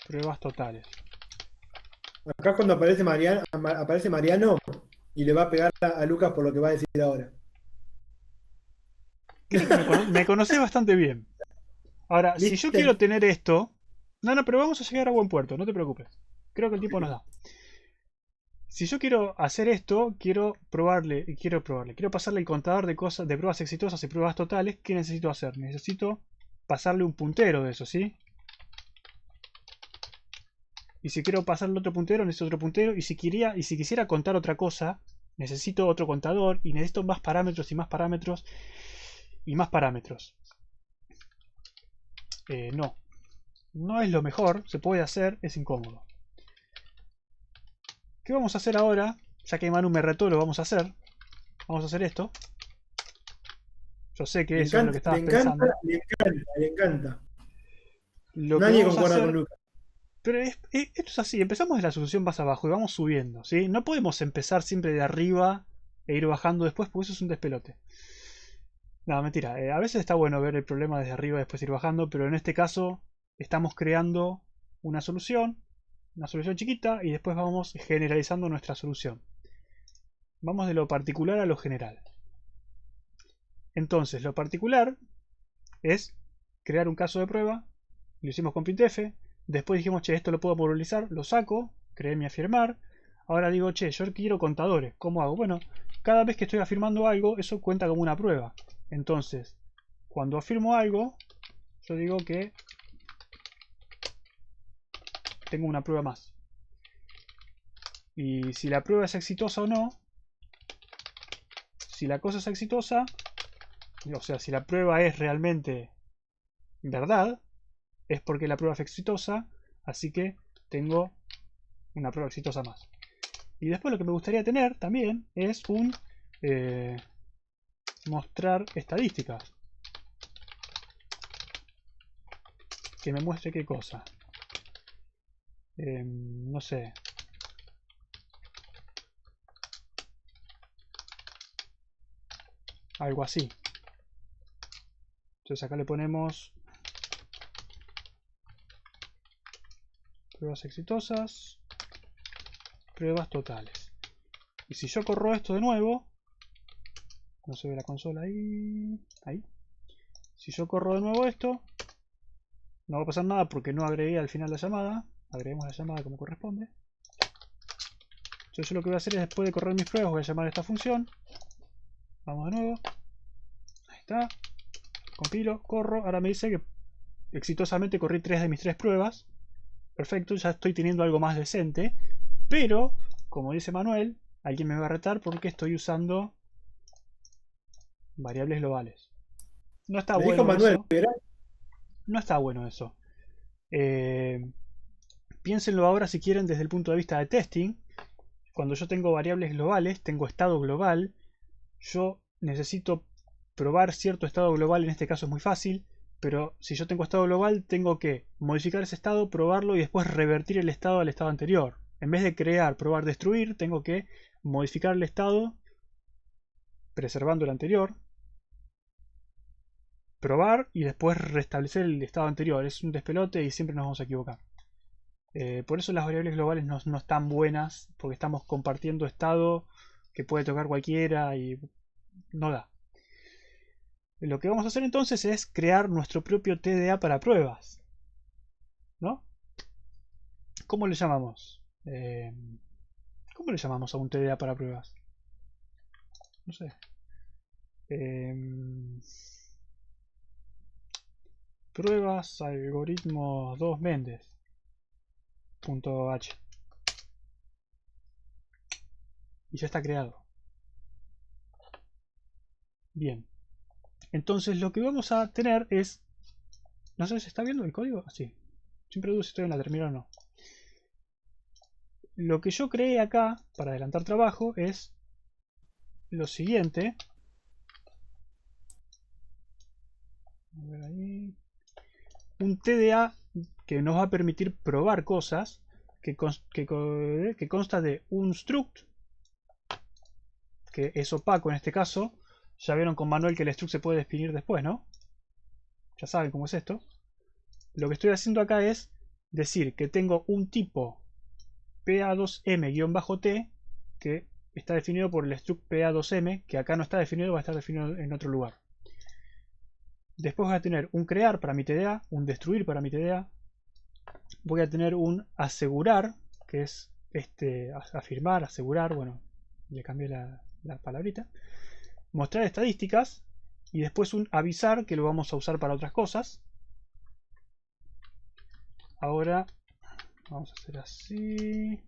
pruebas totales. Acá cuando aparece Mariano y le va a pegar a Lucas por lo que va a decir ahora. Creo que me conoces bastante bien. Ahora, si yo quiero ¿Viste? tener esto... No, no, pero vamos a llegar a buen puerto, no te preocupes. Creo que el tiempo nos da. Si yo quiero hacer esto, quiero pasarle el contador de cosas, de pruebas exitosas y pruebas totales. ¿Qué necesito hacer? Necesito pasarle un puntero de eso, ¿sí? Y si quiero pasarle otro puntero, necesito otro puntero. Y si quisiera contar otra cosa, necesito otro contador. Y necesito más parámetros y más parámetros y más parámetros. No. No es lo mejor, se puede hacer, es incómodo. ¿Qué vamos a hacer ahora? Ya que Manu me retó, lo vamos a hacer. Vamos a hacer esto. Yo sé que Le eso es lo encanta, que le estabas encanta, pensando. le encanta, le encanta. Lo que Nadie vamos a concuerda con hacer... Lucas. Pero esto es así, empezamos de la solución más abajo y vamos subiendo, ¿sí? No podemos empezar siempre de arriba e ir bajando después porque eso es un despelote. No, mentira. A veces está bueno ver el problema desde arriba y después ir bajando, pero en este caso estamos creando una solución chiquita, y después vamos generalizando nuestra solución. Vamos de lo particular a lo general. Entonces, lo particular es crear un caso de prueba. Lo hicimos con printf. Después dijimos, che, esto lo puedo modularizar. Lo saco, creé mi afirmar. Ahora digo, che, yo quiero contadores. ¿Cómo hago? Bueno, cada vez que estoy afirmando algo, eso cuenta como una prueba. Entonces, cuando afirmo algo, yo digo que tengo una prueba más. Y si la prueba es exitosa o no, si la cosa es exitosa, o sea, si la prueba es realmente verdad, es porque la prueba es exitosa, así que tengo una prueba exitosa más. Y después lo que me gustaría tener también es un mostrar estadísticas. Que me muestre qué cosa. No sé. Algo así. Entonces acá le ponemos pruebas exitosas, pruebas totales. Y si yo corro esto de nuevo, no se ve la consola ahí, ahí. Si yo corro de nuevo esto, no va a pasar nada porque no agregué al final la llamada. Agreguemos la llamada como corresponde. Entonces yo lo que voy a hacer es, después de correr mis pruebas, voy a llamar a esta función. Vamos de nuevo. Ahí está. Compilo, corro. Ahora me dice que exitosamente corrí 3 de mis 3 pruebas. Perfecto, ya estoy teniendo algo más decente. Pero, como dice Manuel, alguien me va a retar porque estoy usando variables globales. No está Me dijo bueno Manuel, eso. ¿verdad? No está bueno eso. Piénsenlo ahora si quieren desde el punto de vista de testing. Cuando yo tengo variables globales, tengo estado global. Yo necesito probar cierto estado global, en este caso es muy fácil. Pero si yo tengo estado global, tengo que modificar ese estado, probarlo y después revertir el estado al estado anterior. En vez de crear, probar, destruir, tengo que modificar el estado, preservando el anterior, probar y después restablecer el estado anterior. Es un despelote y siempre nos vamos a equivocar. Por eso las variables globales no están buenas, porque estamos compartiendo estado que puede tocar cualquiera y no da. Lo que vamos a hacer entonces es crear nuestro propio TDA para pruebas, ¿no? ¿Cómo le llamamos? ¿Cómo le llamamos a un TDA para pruebas? No sé. Pruebas algoritmo 2 Méndez .h y ya está creado. Bien. Entonces lo que vamos a tener es... No sé si está viendo el código. Sí. Siempre dudo si estoy en la terminal o no. Lo que yo creé acá, para adelantar trabajo, es lo siguiente. A ver ahí. Un TDA que nos va a permitir probar cosas, que consta de un struct, que es opaco en este caso. Ya vieron con Manuel que el struct se puede definir después, ¿no? Ya saben cómo es esto. Lo que estoy haciendo acá es decir que tengo un tipo PA2M-T que está definido por el struct PA2M, que acá no está definido, va a estar definido en otro lugar. Después voy a tener un crear para mi TDA, un destruir para mi TDA. Voy a tener un asegurar, que es afirmar, asegurar, bueno, le cambié la palabrita. Mostrar estadísticas y después un avisar, que lo vamos a usar para otras cosas. Ahora vamos a hacer así.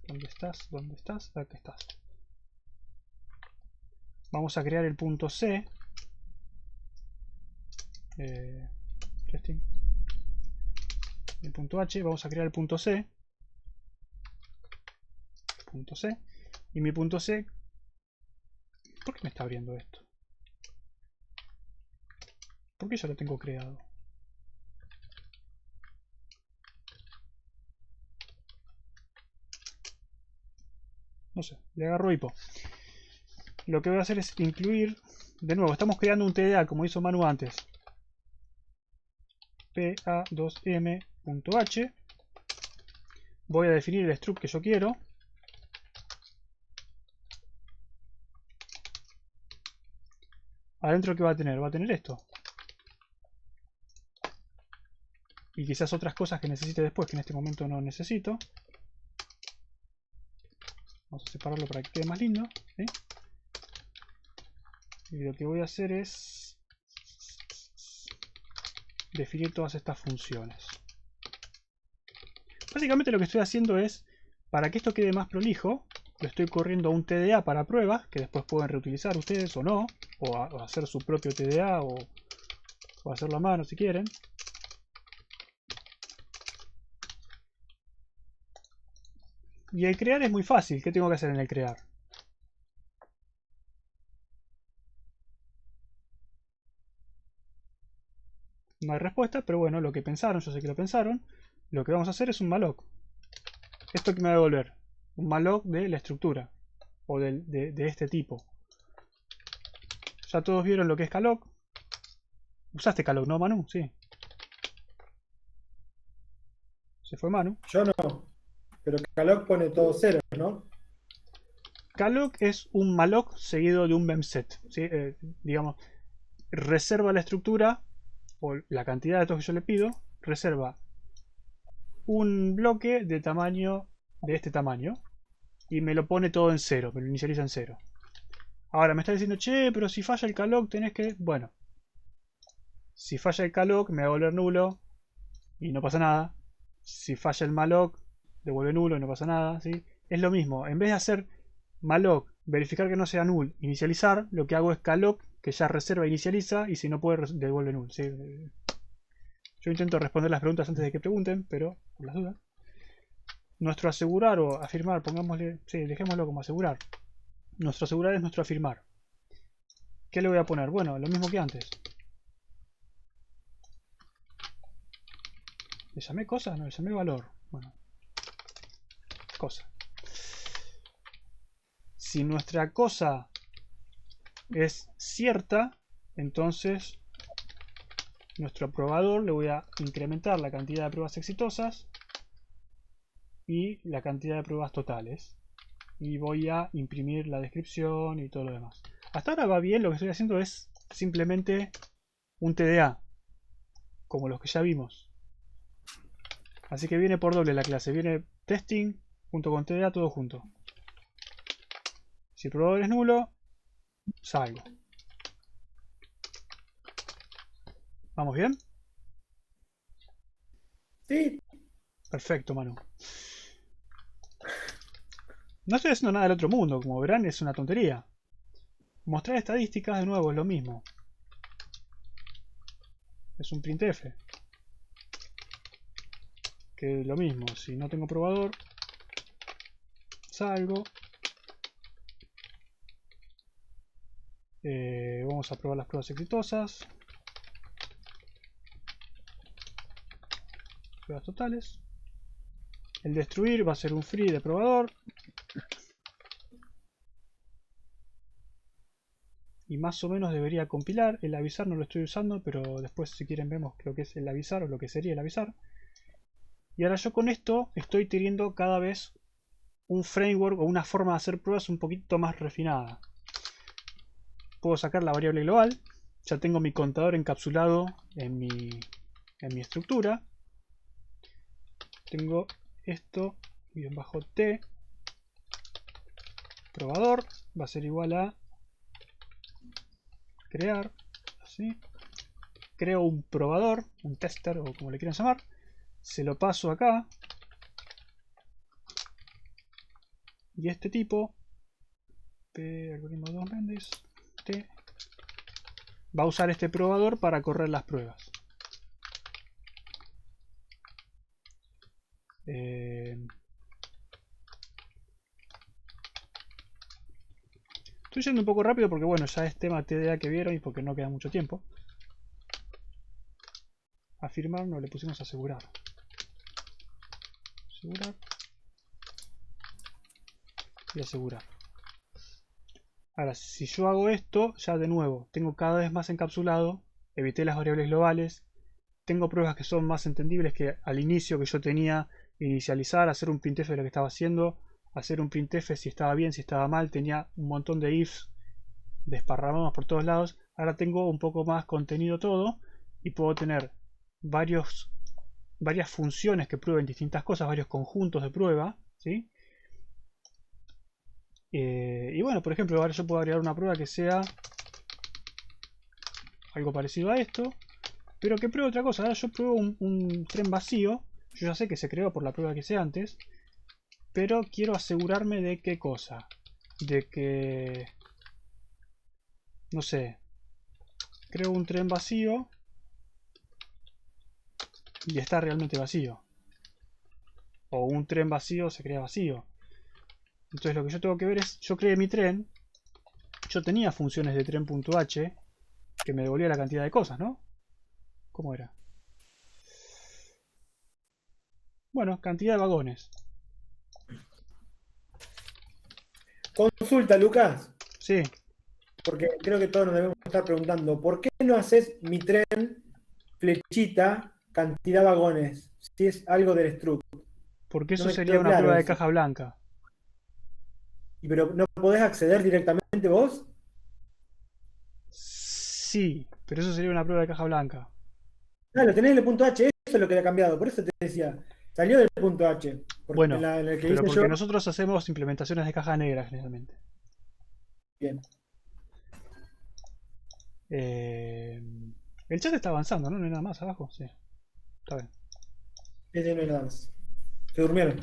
¿Dónde estás? ¿Dónde estás? Aquí estás. Vamos a crear el punto C. Testing. El punto H. Vamos a crear el punto C. Punto C. Y mi punto C... ¿Por qué me está abriendo esto? ¿Por qué ya lo tengo creado? No sé, le agarro hipo. Lo que voy a hacer es incluir... De nuevo, estamos creando un TDA como hizo Manu antes. PA2M.h. Voy a definir el struct que yo quiero. Adentro, ¿qué va a tener? Va a tener esto. Y quizás otras cosas que necesite después, que en este momento no necesito. Vamos a separarlo para que quede más lindo, ¿sí? Y lo que voy a hacer es definir todas estas funciones. Básicamente lo que estoy haciendo es, para que esto quede más prolijo, lo estoy corriendo a un TDA para pruebas, que después pueden reutilizar ustedes o no, o hacer su propio TDA, o hacerlo a mano si quieren. Y el crear es muy fácil. ¿Qué tengo que hacer en el crear? No hay respuesta, pero bueno, lo que pensaron, yo sé que lo pensaron. Lo que vamos a hacer es un malloc. ¿Esto que me va a devolver? Un malloc de la estructura. O de este tipo. Ya todos vieron lo que es calloc. Usaste calloc, ¿no, Manu? Sí. Se fue Manu. Yo no. Pero calloc pone todo cero, ¿no? Calloc es un malloc seguido de un memset. ¿Sí? Digamos, reserva la estructura o la cantidad de datos que yo le pido, reserva un bloque de tamaño de este tamaño y me lo pone todo en cero, me lo inicializa en cero. Ahora me está diciendo, che, pero si falla el calloc tenés que... Bueno, si falla el calloc me va a volver nulo y no pasa nada. Si falla el malloc devuelve nulo y no pasa nada, ¿sí? Es lo mismo, en vez de hacer malloc, verificar que no sea null, inicializar, lo que hago es calloc, que ya reserva e inicializa, y si no puede devuelve null, ¿sí? Yo intento responder las preguntas antes de que pregunten, pero por las dudas. Nuestro asegurar o afirmar, pongámosle, sí, dejémoslo como asegurar. Nuestro asegurar es nuestro afirmar. ¿Qué le voy a poner? Bueno, lo mismo que antes. ¿Le llamé cosa? No, le llamé valor. Bueno, cosa. Si nuestra cosa es cierta, entonces nuestro probador le voy a incrementar la cantidad de pruebas exitosas y la cantidad de pruebas totales. Y voy a imprimir la descripción y todo lo demás. Hasta ahora va bien, lo que estoy haciendo es simplemente un TDA, como los que ya vimos. Así que viene por doble la clase, viene testing junto con TDA todo junto. Si el probador es nulo, salgo. ¿Vamos bien? Sí. Perfecto, Manu. No estoy haciendo nada del otro mundo, como verán es una tontería. Mostrar estadísticas de nuevo es lo mismo. Es un printf. Que es lo mismo, si no tengo probador, salgo. Vamos a probar las pruebas exitosas. Pruebas totales. El destruir va a ser un free de probador. Y más o menos debería compilar. El avisar no lo estoy usando, pero después si quieren vemos lo que es el avisar o lo que sería el avisar. Y ahora yo con esto estoy teniendo cada vez un framework o una forma de hacer pruebas un poquito más refinada. Puedo sacar la variable global. Ya tengo mi contador encapsulado en mi estructura. Tengo esto, bien bajo t, probador, va a ser igual a crear, así. Creo un probador, un tester o como le quieran llamar. Se lo paso acá. Y este tipo, p algoritmo 2 Mendes, t, va a usar este probador para correr las pruebas. Estoy yendo un poco rápido porque bueno, ya es tema TDA que vieron y porque no queda mucho tiempo. Afirmar no le pusimos asegurar. Asegurar. Y asegurar. Ahora, si yo hago esto, ya de nuevo, tengo cada vez más encapsulado, evité las variables globales, tengo pruebas que son más entendibles que al inicio que yo tenía inicializar, hacer un printf de lo que estaba haciendo, hacer un printf si estaba bien, si estaba mal, tenía un montón de ifs desparramados por todos lados. Ahora tengo un poco más contenido todo y puedo tener varias funciones que prueben distintas cosas, varios conjuntos de prueba, ¿sí? Y bueno, por ejemplo, ahora yo puedo agregar una prueba que sea algo parecido a esto, pero que pruebe otra cosa. Ahora yo pruebo un tren vacío. Yo ya sé que se creó por la prueba que hice antes, pero quiero asegurarme de qué cosa. De que, no sé, creo un tren vacío y está realmente vacío. O un tren vacío se crea vacío. Entonces lo que yo tengo que ver es, yo creé mi tren, yo tenía funciones de tren.h que me devolvía la cantidad de cosas, ¿no? ¿Cómo era? Bueno, cantidad de vagones. Consulta, Lucas. Sí. Porque creo que todos nos debemos estar preguntando, ¿por qué no haces mi tren flechita cantidad vagones, si es algo del struct. Porque No eso me sería quedó una claro prueba de eso. caja blanca. Pero no podés acceder directamente vos. Sí, pero eso sería una prueba de caja blanca. Ah, lo tenés en el punto H, eso es lo que le ha cambiado. Por eso te decía, salió del punto H. Porque Bueno, en el que pero hice yo, porque nosotros hacemos implementaciones de caja negra generalmente. bien. Eh, el chat está avanzando, ¿no? No hay nada más abajo. Sí, está bien. Ese no es nada más. Se durmieron.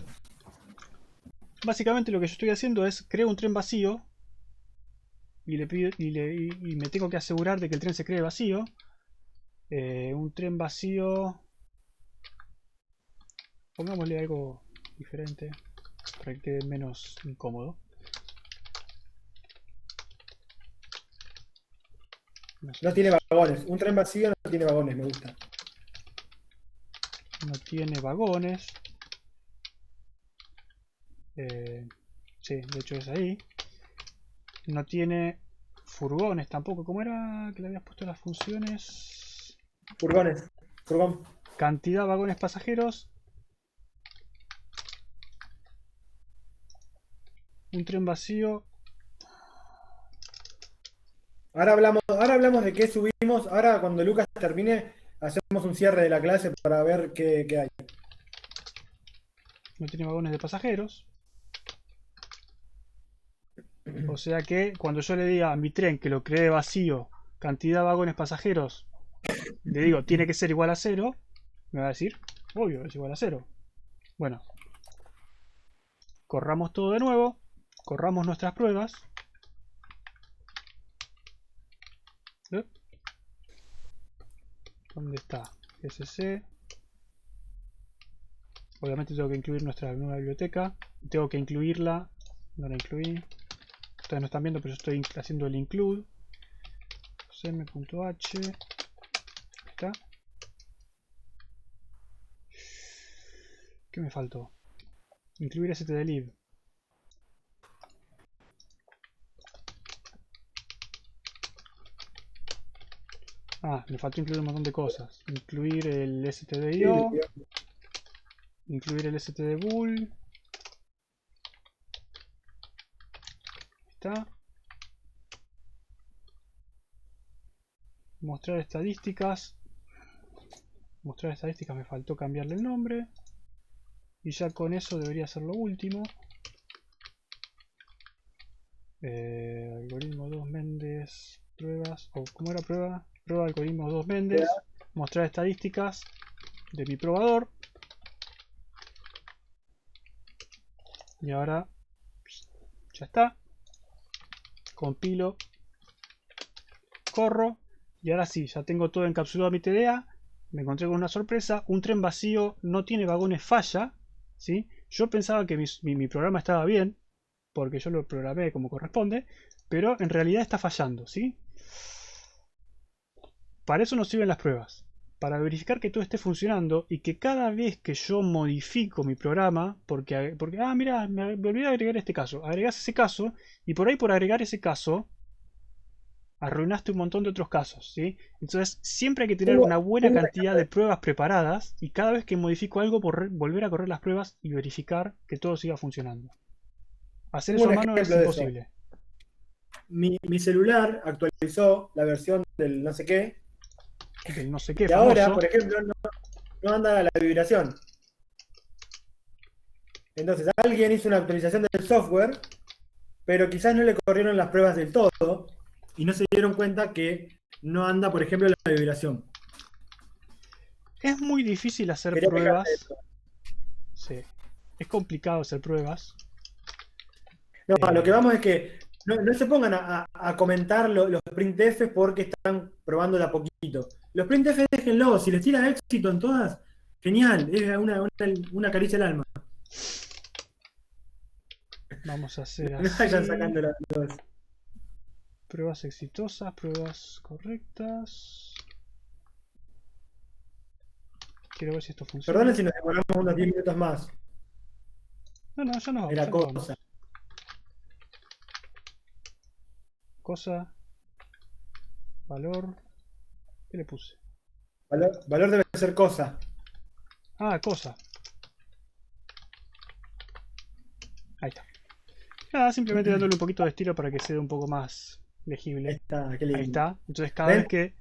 Básicamente lo que yo estoy haciendo es creo un tren vacío y le pido y me tengo que asegurar de que el tren se cree vacío. Un tren vacío, pongámosle algo diferente para que quede menos incómodo. No tiene vagones. Un tren vacío no tiene vagones, me gusta. No tiene vagones. Sí, de hecho es ahí. No tiene furgones tampoco. ¿Cómo era que le habías puesto las funciones? Furgones. Furgón. Cantidad de vagones pasajeros. Un tren vacío. Ahora hablamos de qué subimos. Ahora cuando Lucas termine, hacemos un cierre de la clase para ver qué hay. No tiene vagones de pasajeros. O sea que cuando yo le diga a mi tren que lo cree vacío, cantidad de vagones pasajeros, le digo tiene que ser igual a 0, me va a decir, obvio, es igual a 0. Bueno, corramos todo de nuevo, corramos nuestras pruebas. ¿Dónde está? SC. Obviamente tengo que incluir nuestra nueva biblioteca. Tengo que incluirla. No la incluí. Ustedes no están viendo, pero yo estoy haciendo el include. cm.h. Ahí está. ¿Qué me faltó? Incluir stdlib. Ah, me faltó incluir un montón de cosas. Incluir el stdio. Incluir el stdbull. Ahí está. Mostrar estadísticas. Mostrar estadísticas me faltó cambiarle el nombre. Y ya con eso debería ser lo último. Algoritmo 2 Mendes. Pruebas. O ¿cómo era prueba? Prueba algoritmo 2 Mendes. Mostrar estadísticas de mi probador. Y ahora ya está. Compilo. Corro. Y ahora sí, ya tengo todo encapsulado a mi TDA. Me encontré con una sorpresa. Un tren vacío no tiene vagones falla. ¿Sí? Yo pensaba que mi programa estaba bien, porque yo lo programé como corresponde, pero en realidad está fallando. ¿Sí? Para eso nos sirven las pruebas. Para verificar que todo esté funcionando y que cada vez que yo modifico mi programa, porque mira, me olvidé de agregar este caso, agregás ese caso y por ahí por agregar ese caso arruinaste un montón de otros casos, ¿sí? Entonces siempre hay que tener una buena cantidad de pruebas preparadas y cada vez que modifico algo volver a correr las pruebas y verificar que todo siga funcionando. Hacer Tengo eso un a mano es ejemplo de eso. imposible. Mi celular actualizó la versión del no sé qué. Del no sé qué Y ahora, famoso. por ejemplo, no anda la vibración. Entonces, alguien hizo una actualización del software, pero quizás no le corrieron las pruebas del todo y no se dieron cuenta que no anda, por ejemplo, la vibración. Es muy difícil hacer Quería dejarte pruebas. eso. Sí. Es complicado hacer pruebas. No, a lo que vamos es que no se pongan a comentar los printf porque están probando de a poquito. Los printf déjenlo, si les tira éxito en todas, genial, es una caricia al alma. Vamos a hacer No vayan así. sacando los. Pruebas exitosas, pruebas correctas. Quiero ver si esto funciona. Perdonen si nos demoramos unos 10 minutos más. No, no, ya nos vamos, Era ya nos cosa. vamos. Cosa. Valor. ¿Qué le puse? Valor debe ser cosa. Ah, cosa. Ahí está. Nada, simplemente dándole un poquito de estilo para que sea un poco más Ahí legible. está, qué Ahí lindo. está. Entonces cada ¿Ven? vez que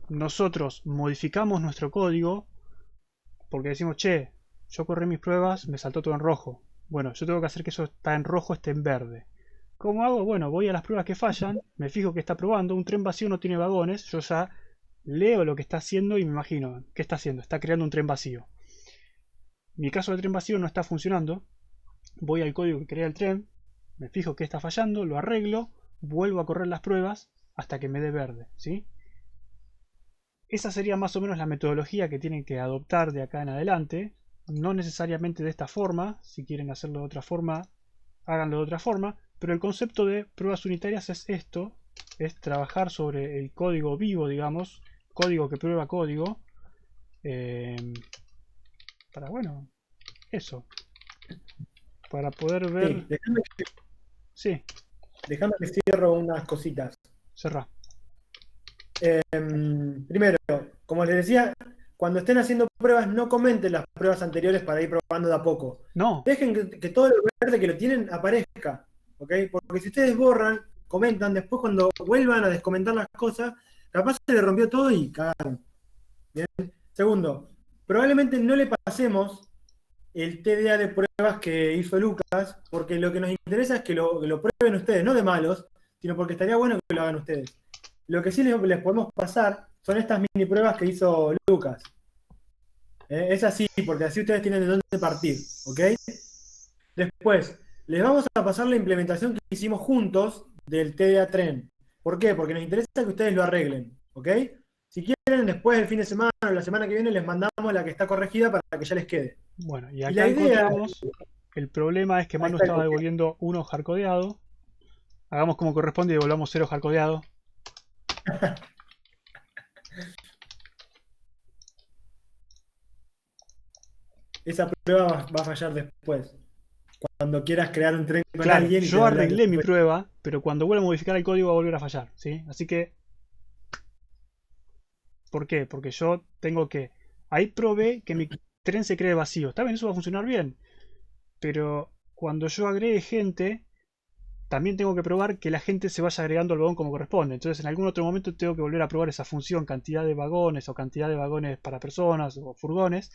nosotros modificamos nuestro código, porque decimos, che, yo corrí mis pruebas, me saltó todo en rojo. Bueno, yo tengo que hacer que eso está en rojo esté en verde. ¿Cómo hago? Bueno, voy a las pruebas que fallan, me fijo que está probando, un tren vacío no tiene vagones, yo ya leo lo que está haciendo y me imagino, ¿qué está haciendo? Está creando un tren vacío. Mi caso del tren vacío no está funcionando, voy al código que crea el tren, me fijo que está fallando, lo arreglo, vuelvo a correr las pruebas hasta que me dé verde, ¿sí? Esa sería más o menos la metodología que tienen que adoptar de acá en adelante. No necesariamente de esta forma. Si quieren hacerlo de otra forma, háganlo de otra forma. Pero el concepto de pruebas unitarias es esto. Es trabajar sobre el código vivo, digamos. Código que prueba código. eh, para, bueno, eso. Para poder Sí, ver... Sí, déjame que cierro unas cositas. cerrá. Primero, como les decía, cuando estén haciendo pruebas, no comenten las pruebas anteriores para ir probando de a poco. No, Dejen que todo lo verde que lo tienen aparezca, ¿ok? Porque si ustedes borran, comentan, después cuando vuelvan a descomentar las cosas, capaz se le rompió todo y cagaron. ¿Bien? Segundo, probablemente no le pasemos el TDA de pruebas que hizo Lucas, porque lo que nos interesa es que lo prueben ustedes, no de malos, sino porque estaría bueno que lo hagan ustedes. Lo que sí les podemos pasar son estas mini pruebas que hizo Lucas. Es así, porque así ustedes tienen de dónde partir, ¿ok? Después, les vamos a pasar la implementación que hicimos juntos del TDA Tren. ¿Por qué? Porque nos interesa que ustedes lo arreglen, ¿ok? Si quieren, después del fin de semana o la semana que viene les mandamos la que está corregida para que ya les quede. bueno, y Y acá la idea, encontramos... El problema es que ahí Manu está el estaba código. devolviendo uno hardcodeado. Hagamos como corresponde y devolvamos 0 hardcodeado. Esa prueba va a fallar después. Cuando quieras crear un tren con Claro, alguien y te yo habla arreglé mi prueba, pero cuando vuelva a modificar el código va a volver a fallar, ¿sí? Así que, ¿por qué? Porque yo tengo que... Ahí probé que mi tren se cree vacío. Está bien, eso va a funcionar bien. Pero cuando yo agregue gente, también tengo que probar que la gente se vaya agregando al vagón como corresponde. Entonces, en algún otro momento tengo que volver a probar esa función, cantidad de vagones o cantidad de vagones para personas o furgones.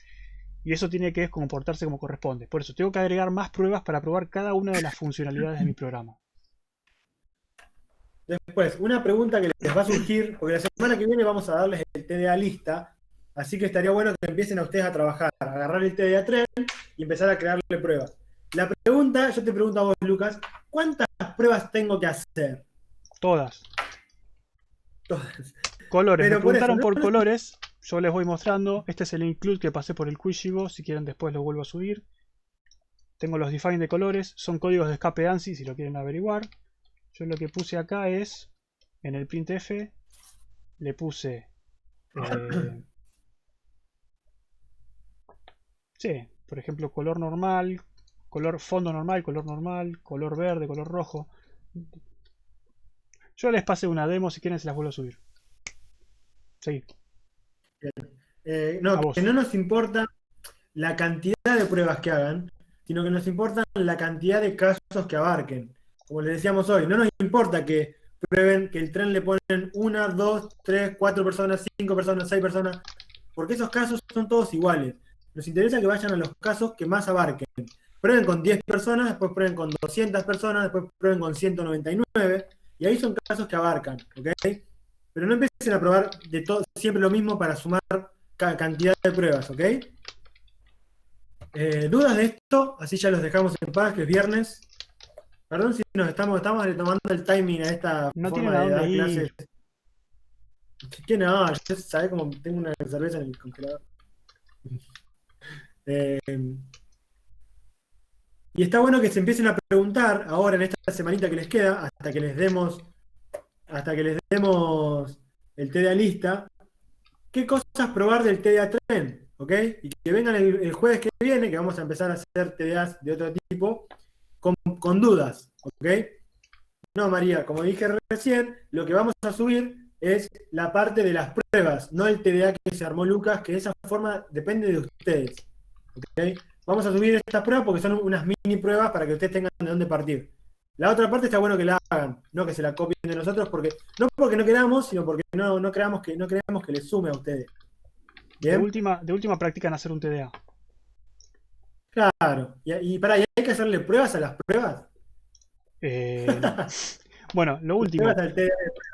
Y eso tiene que comportarse como corresponde. Por eso tengo que agregar más pruebas para probar cada una de las funcionalidades de mi programa. Después, una pregunta que les va a surgir, porque la semana que viene vamos a darles el TDA lista, así que estaría bueno que empiecen a ustedes a trabajar, a agarrar el TDA tren y empezar a crearle pruebas. La pregunta, yo te pregunto a vos, Lucas, ¿cuántas pruebas tengo que hacer? Todas. Todas. Colores. Me Pero por eso, preguntaron ¿no? por colores. Yo les voy mostrando. Este es el include que pasé por el Quizzibo. Si quieren después lo vuelvo a subir. Tengo los define de colores. Son códigos de escape ANSI si lo quieren averiguar. Yo lo que puse acá es, en el printf, le puse... sí, por ejemplo, color normal, color fondo normal, color verde, color rojo. Yo les pasé una demo, si quieren se las vuelvo a subir. Seguí, No, a que no vos. nos importa la cantidad de pruebas que hagan, sino que nos importa la cantidad de casos que abarquen. Como les decíamos hoy, no nos importa que prueben que el tren le ponen una, dos, tres, cuatro personas, cinco personas, seis personas, porque esos casos son todos iguales. Nos interesa que vayan a los casos que más abarquen. Prueben con 10 personas, después prueben con 200 personas, después prueben con 199, y ahí son casos que abarcan, ¿ok? Pero no empiecen a probar de todo, siempre lo mismo para sumar cantidad de pruebas, ¿ok? ¿Dudas de esto? Así ya los dejamos en paz, que es viernes. Perdón si nos estamos retomando el timing a esta No tienen forma a de dónde dar clases. ir. Que no, yo sabés cómo tengo una cerveza en el congelador. Eh, y está bueno que se empiecen a preguntar ahora en esta semanita que les queda, hasta que les demos el TDA lista, qué cosas probar del TDA Trend, ¿ok? Y que vengan el jueves que viene, que vamos a empezar a hacer TDAs de otro tipo, con dudas, ¿ok? No, María, como dije recién, lo que vamos a subir es la parte de las pruebas, no el TDA que se armó Lucas, que de esa forma depende de ustedes. ¿Okay? Vamos a subir estas pruebas porque son unas mini pruebas para que ustedes tengan de dónde partir. La otra parte está bueno que la hagan, no que se la copien de nosotros, no porque no queramos, sino porque no creamos que les sume a ustedes. De ¿Bien? última practican hacer un TDA. Claro. ¿Y hay que hacerle pruebas a las pruebas? Bueno, lo último. Pruebas al TDA.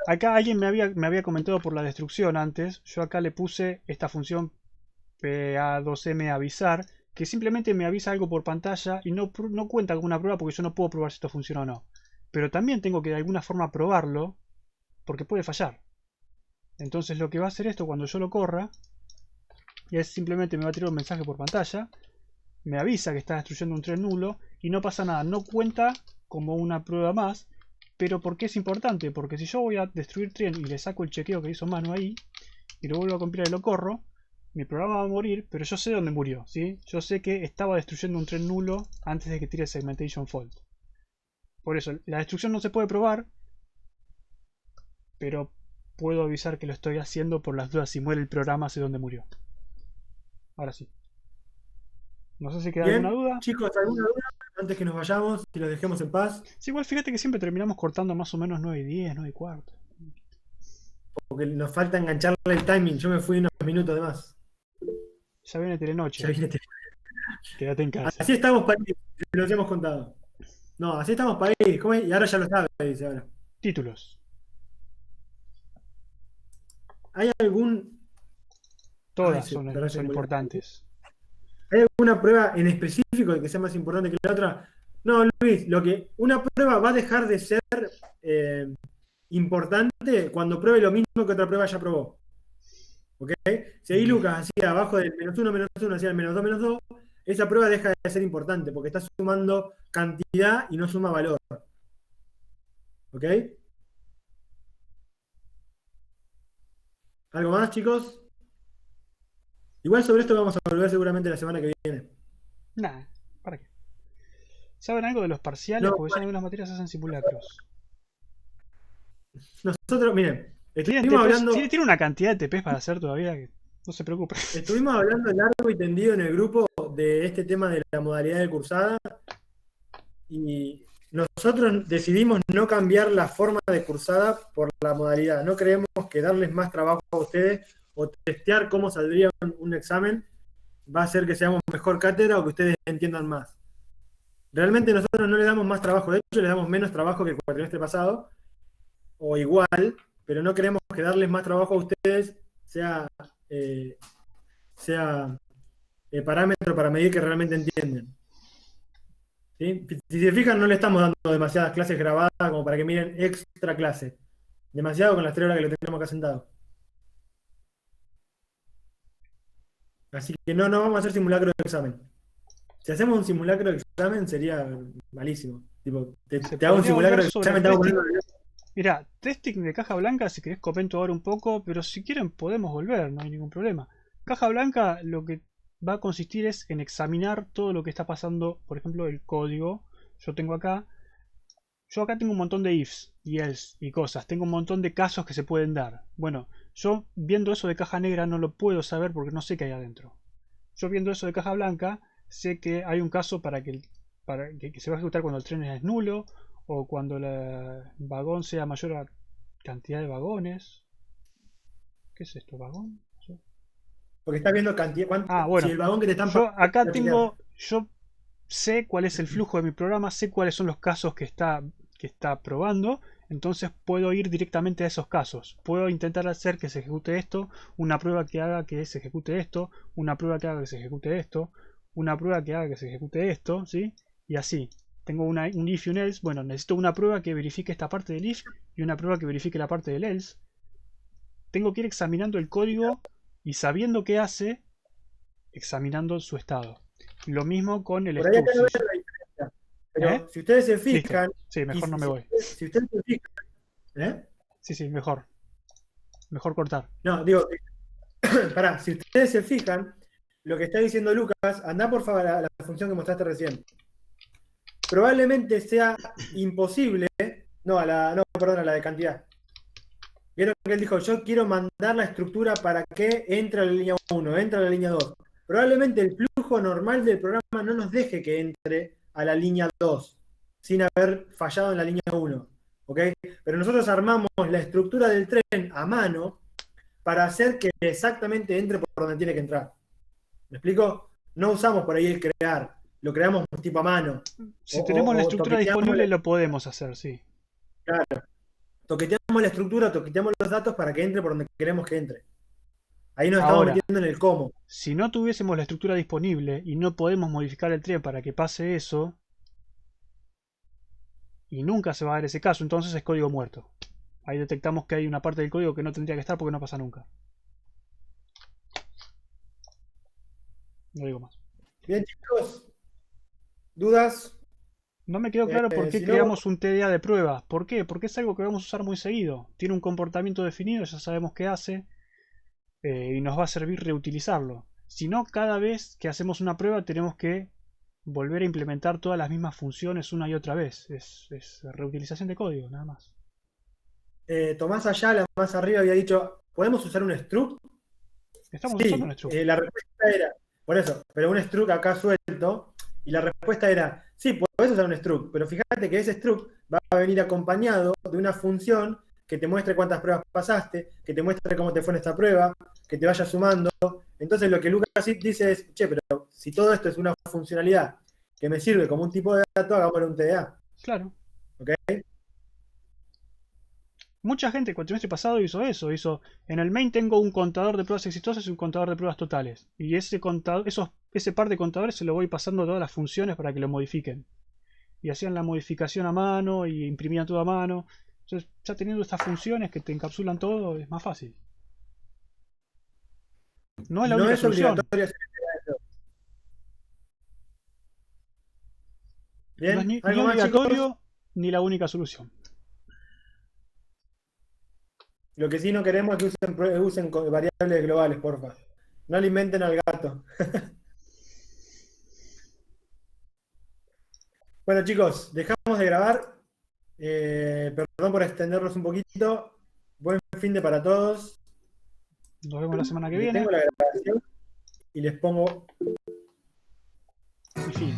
Acá alguien me había comentado por la destrucción antes. Yo acá le puse esta función PA2M avisar, que simplemente me avisa algo por pantalla y no cuenta como una prueba porque yo no puedo probar si esto funciona o no. Pero también tengo que de alguna forma probarlo porque puede fallar. Entonces lo que va a hacer esto cuando yo lo corra es simplemente me va a tirar un mensaje por pantalla, me avisa que está destruyendo un tren nulo y no pasa nada, no cuenta como una prueba más. Pero ¿por qué es importante? Porque si yo voy a destruir tren y le saco el chequeo que hizo Manu ahí y lo vuelvo a compilar y lo corro, mi programa va a morir, pero yo sé dónde murió, ¿sí? Yo sé que estaba destruyendo un tren nulo antes de que tire segmentation fault. Por eso, la destrucción no se puede probar, pero puedo avisar que lo estoy haciendo por las dudas. Si muere el programa, sé dónde murió. Ahora sí. No sé si queda alguna Bien, duda. chicos, ¿alguna duda antes que nos vayamos y los dejemos en paz? Sí, igual fíjate que siempre terminamos cortando más o menos 9:10, 9:15. Porque nos falta engancharle el timing. Yo me fui unos minutos de más. Ya viene Telenoche. Ya viene. Quédate en casa. Así estamos para ir, se los hemos contado. No, así estamos para ir. ¿Cómo es? Y ahora ya lo sabe, dice ahora. Títulos. ¿Hay algún. Ay, Todas sí, son, perdón, se son me olvidó. importantes. ¿Hay alguna prueba en específico que sea más importante que la otra? No, Luis, una prueba va a dejar de ser eh, importante cuando pruebe lo mismo que otra prueba ya probó. ¿Ok? Si ahí Lucas hacía abajo del -1, hacía el -2, esa prueba deja de ser importante porque está sumando cantidad y no suma valor. ¿Ok? ¿Algo más, chicos? Igual sobre esto vamos a volver seguramente la semana que viene. Nah, ¿para qué? ¿Saben algo de los parciales? No, Porque ya en algunas materias hacen simulacros. nosotros, miren, Tienen estuvimos TPs, hablando, tiene una cantidad de TPs para hacer todavía que no se preocupe. estuvimos hablando largo y tendido en el grupo de este tema de la modalidad de cursada y nosotros decidimos no cambiar la forma de cursada por la modalidad. No creemos que darles más trabajo a ustedes o testear cómo saldría un examen va a hacer que seamos mejor cátedra o que ustedes entiendan más. Realmente nosotros no le damos más trabajo, de hecho le damos menos trabajo que el cuatrimestre pasado, o igual, pero no queremos que darles más trabajo a ustedes sea parámetro para medir que realmente entienden. ¿Sí? Si se fijan, no le estamos dando demasiadas clases grabadas como para que miren extra clase. Demasiado con las 3 horas que lo tenemos acá sentado. Así que no vamos a hacer simulacro de examen. Si hacemos un simulacro de examen sería malísimo. Tipo, Se te hago un podría simulacro volver de sobre examen, te hago testing. poner. Mira, testing de caja blanca, si querés comento ahora un poco, pero si quieren podemos volver, no hay ningún problema. Caja blanca lo que va a consistir es en examinar todo lo que está pasando, por ejemplo, el código. Yo acá tengo un montón de ifs y else y cosas, tengo un montón de casos que se pueden dar. Bueno, yo viendo eso de caja negra no lo puedo saber porque no sé qué hay adentro. Yo viendo eso de caja blanca sé que hay un caso que se va a ejecutar cuando el tren es nulo o cuando el vagón sea mayor a cantidad de vagones. ¿Qué es esto? ¿Vagón? No sé. Porque estás viendo cantidad. Ah, Si bueno. el vagón que te están Yo acá pagando. yo sé cuál es el flujo de mi programa, sé cuáles son los casos que está probando, entonces puedo ir directamente a esos casos. Puedo intentar hacer que se ejecute esto, una prueba que haga que se ejecute esto, una prueba que haga que se ejecute esto, una prueba que haga que se ejecute esto, ¿sí? Y así. Tengo un if y un else. Bueno, necesito una prueba que verifique esta parte del if y una prueba que verifique la parte del else. Tengo que ir examinando el código y sabiendo qué hace, examinando su estado. Lo mismo con el Por ahí acá no stub. veo la diferencia. ¿Eh? Pero si ustedes se Listo. fijan. Sí, mejor no me voy. Si ustedes se fijan. ¿Eh? Sí, mejor. Mejor cortar. No, digo, pará, si ustedes se fijan, lo que está diciendo Lucas, anda por favor a la función que mostraste recién. Probablemente sea imposible. No, perdón, a la de cantidad. Vieron que él dijo, yo quiero mandar la estructura para que entre a la línea 1, entre a la línea 2. Probablemente el flujo normal del programa no nos deje que entre a la línea 2 sin haber fallado en la línea 1. ¿Ok? Pero nosotros armamos la estructura del tren a mano para hacer que exactamente entre por donde tiene que entrar. ¿Me explico? No usamos por ahí el crear, lo creamos tipo a mano. Si tenemos la estructura disponible, lo podemos hacer, sí. Claro. Toqueteamos la estructura, toqueteamos los datos para que entre por donde queremos que entre. Ahí nos estamos Ahora, metiendo en el cómo. si no tuviésemos la estructura disponible y no podemos modificar el tren para que pase eso, y nunca se va a dar ese caso, entonces es código muerto. Ahí detectamos que hay una parte del código que no tendría que estar porque no pasa nunca. No digo más. Bien, chicos. ¿Dudas? No me quedó claro por qué Si no, creamos un TDA de prueba. ¿Por qué? Porque es algo que vamos a usar muy seguido. Tiene un comportamiento definido, ya sabemos qué hace, y nos va a servir reutilizarlo. Si no, cada vez que hacemos una prueba tenemos que volver a implementar todas las mismas funciones una y otra vez. Es reutilización de código, nada más. Tomás Ayala, más arriba, había dicho, ¿podemos usar un struct? Estamos usando Sí, un struct. la respuesta era, por eso, pero un struct acá suelto, y la respuesta era, sí, puedes usar un struct, pero fíjate que ese struct va a venir acompañado de una función que te muestre cuántas pruebas pasaste, que te muestre cómo te fue en esta prueba, que te vaya sumando. Entonces lo que Lucas dice es, che, pero si todo esto es una funcionalidad que me sirve como un tipo de dato, hagámosle un TDA. Claro. ¿Ok? Mucha gente el cuatrimestre pasado hizo eso. Hizo, en el main tengo un contador de pruebas exitosas y un contador de pruebas totales. Y ese ese par de contadores se lo voy pasando a todas las funciones para que lo modifiquen. Y hacían la modificación a mano y imprimían todo a mano. Entonces, ya teniendo estas funciones que te encapsulan todo, es más fácil. No es la No única es solución. obligatorio hacer TDA. No es Bien, ni ¿algo más, chicos? obligatorio ni la única solución. Lo que sí no queremos es que usen variables globales, porfa. No alimenten al gato. Bueno, chicos, dejamos de grabar. Perdón por extenderlos un poquito. Buen fin de para todos. Nos vemos la semana que Detengo viene. la grabación y les pongo Y fin.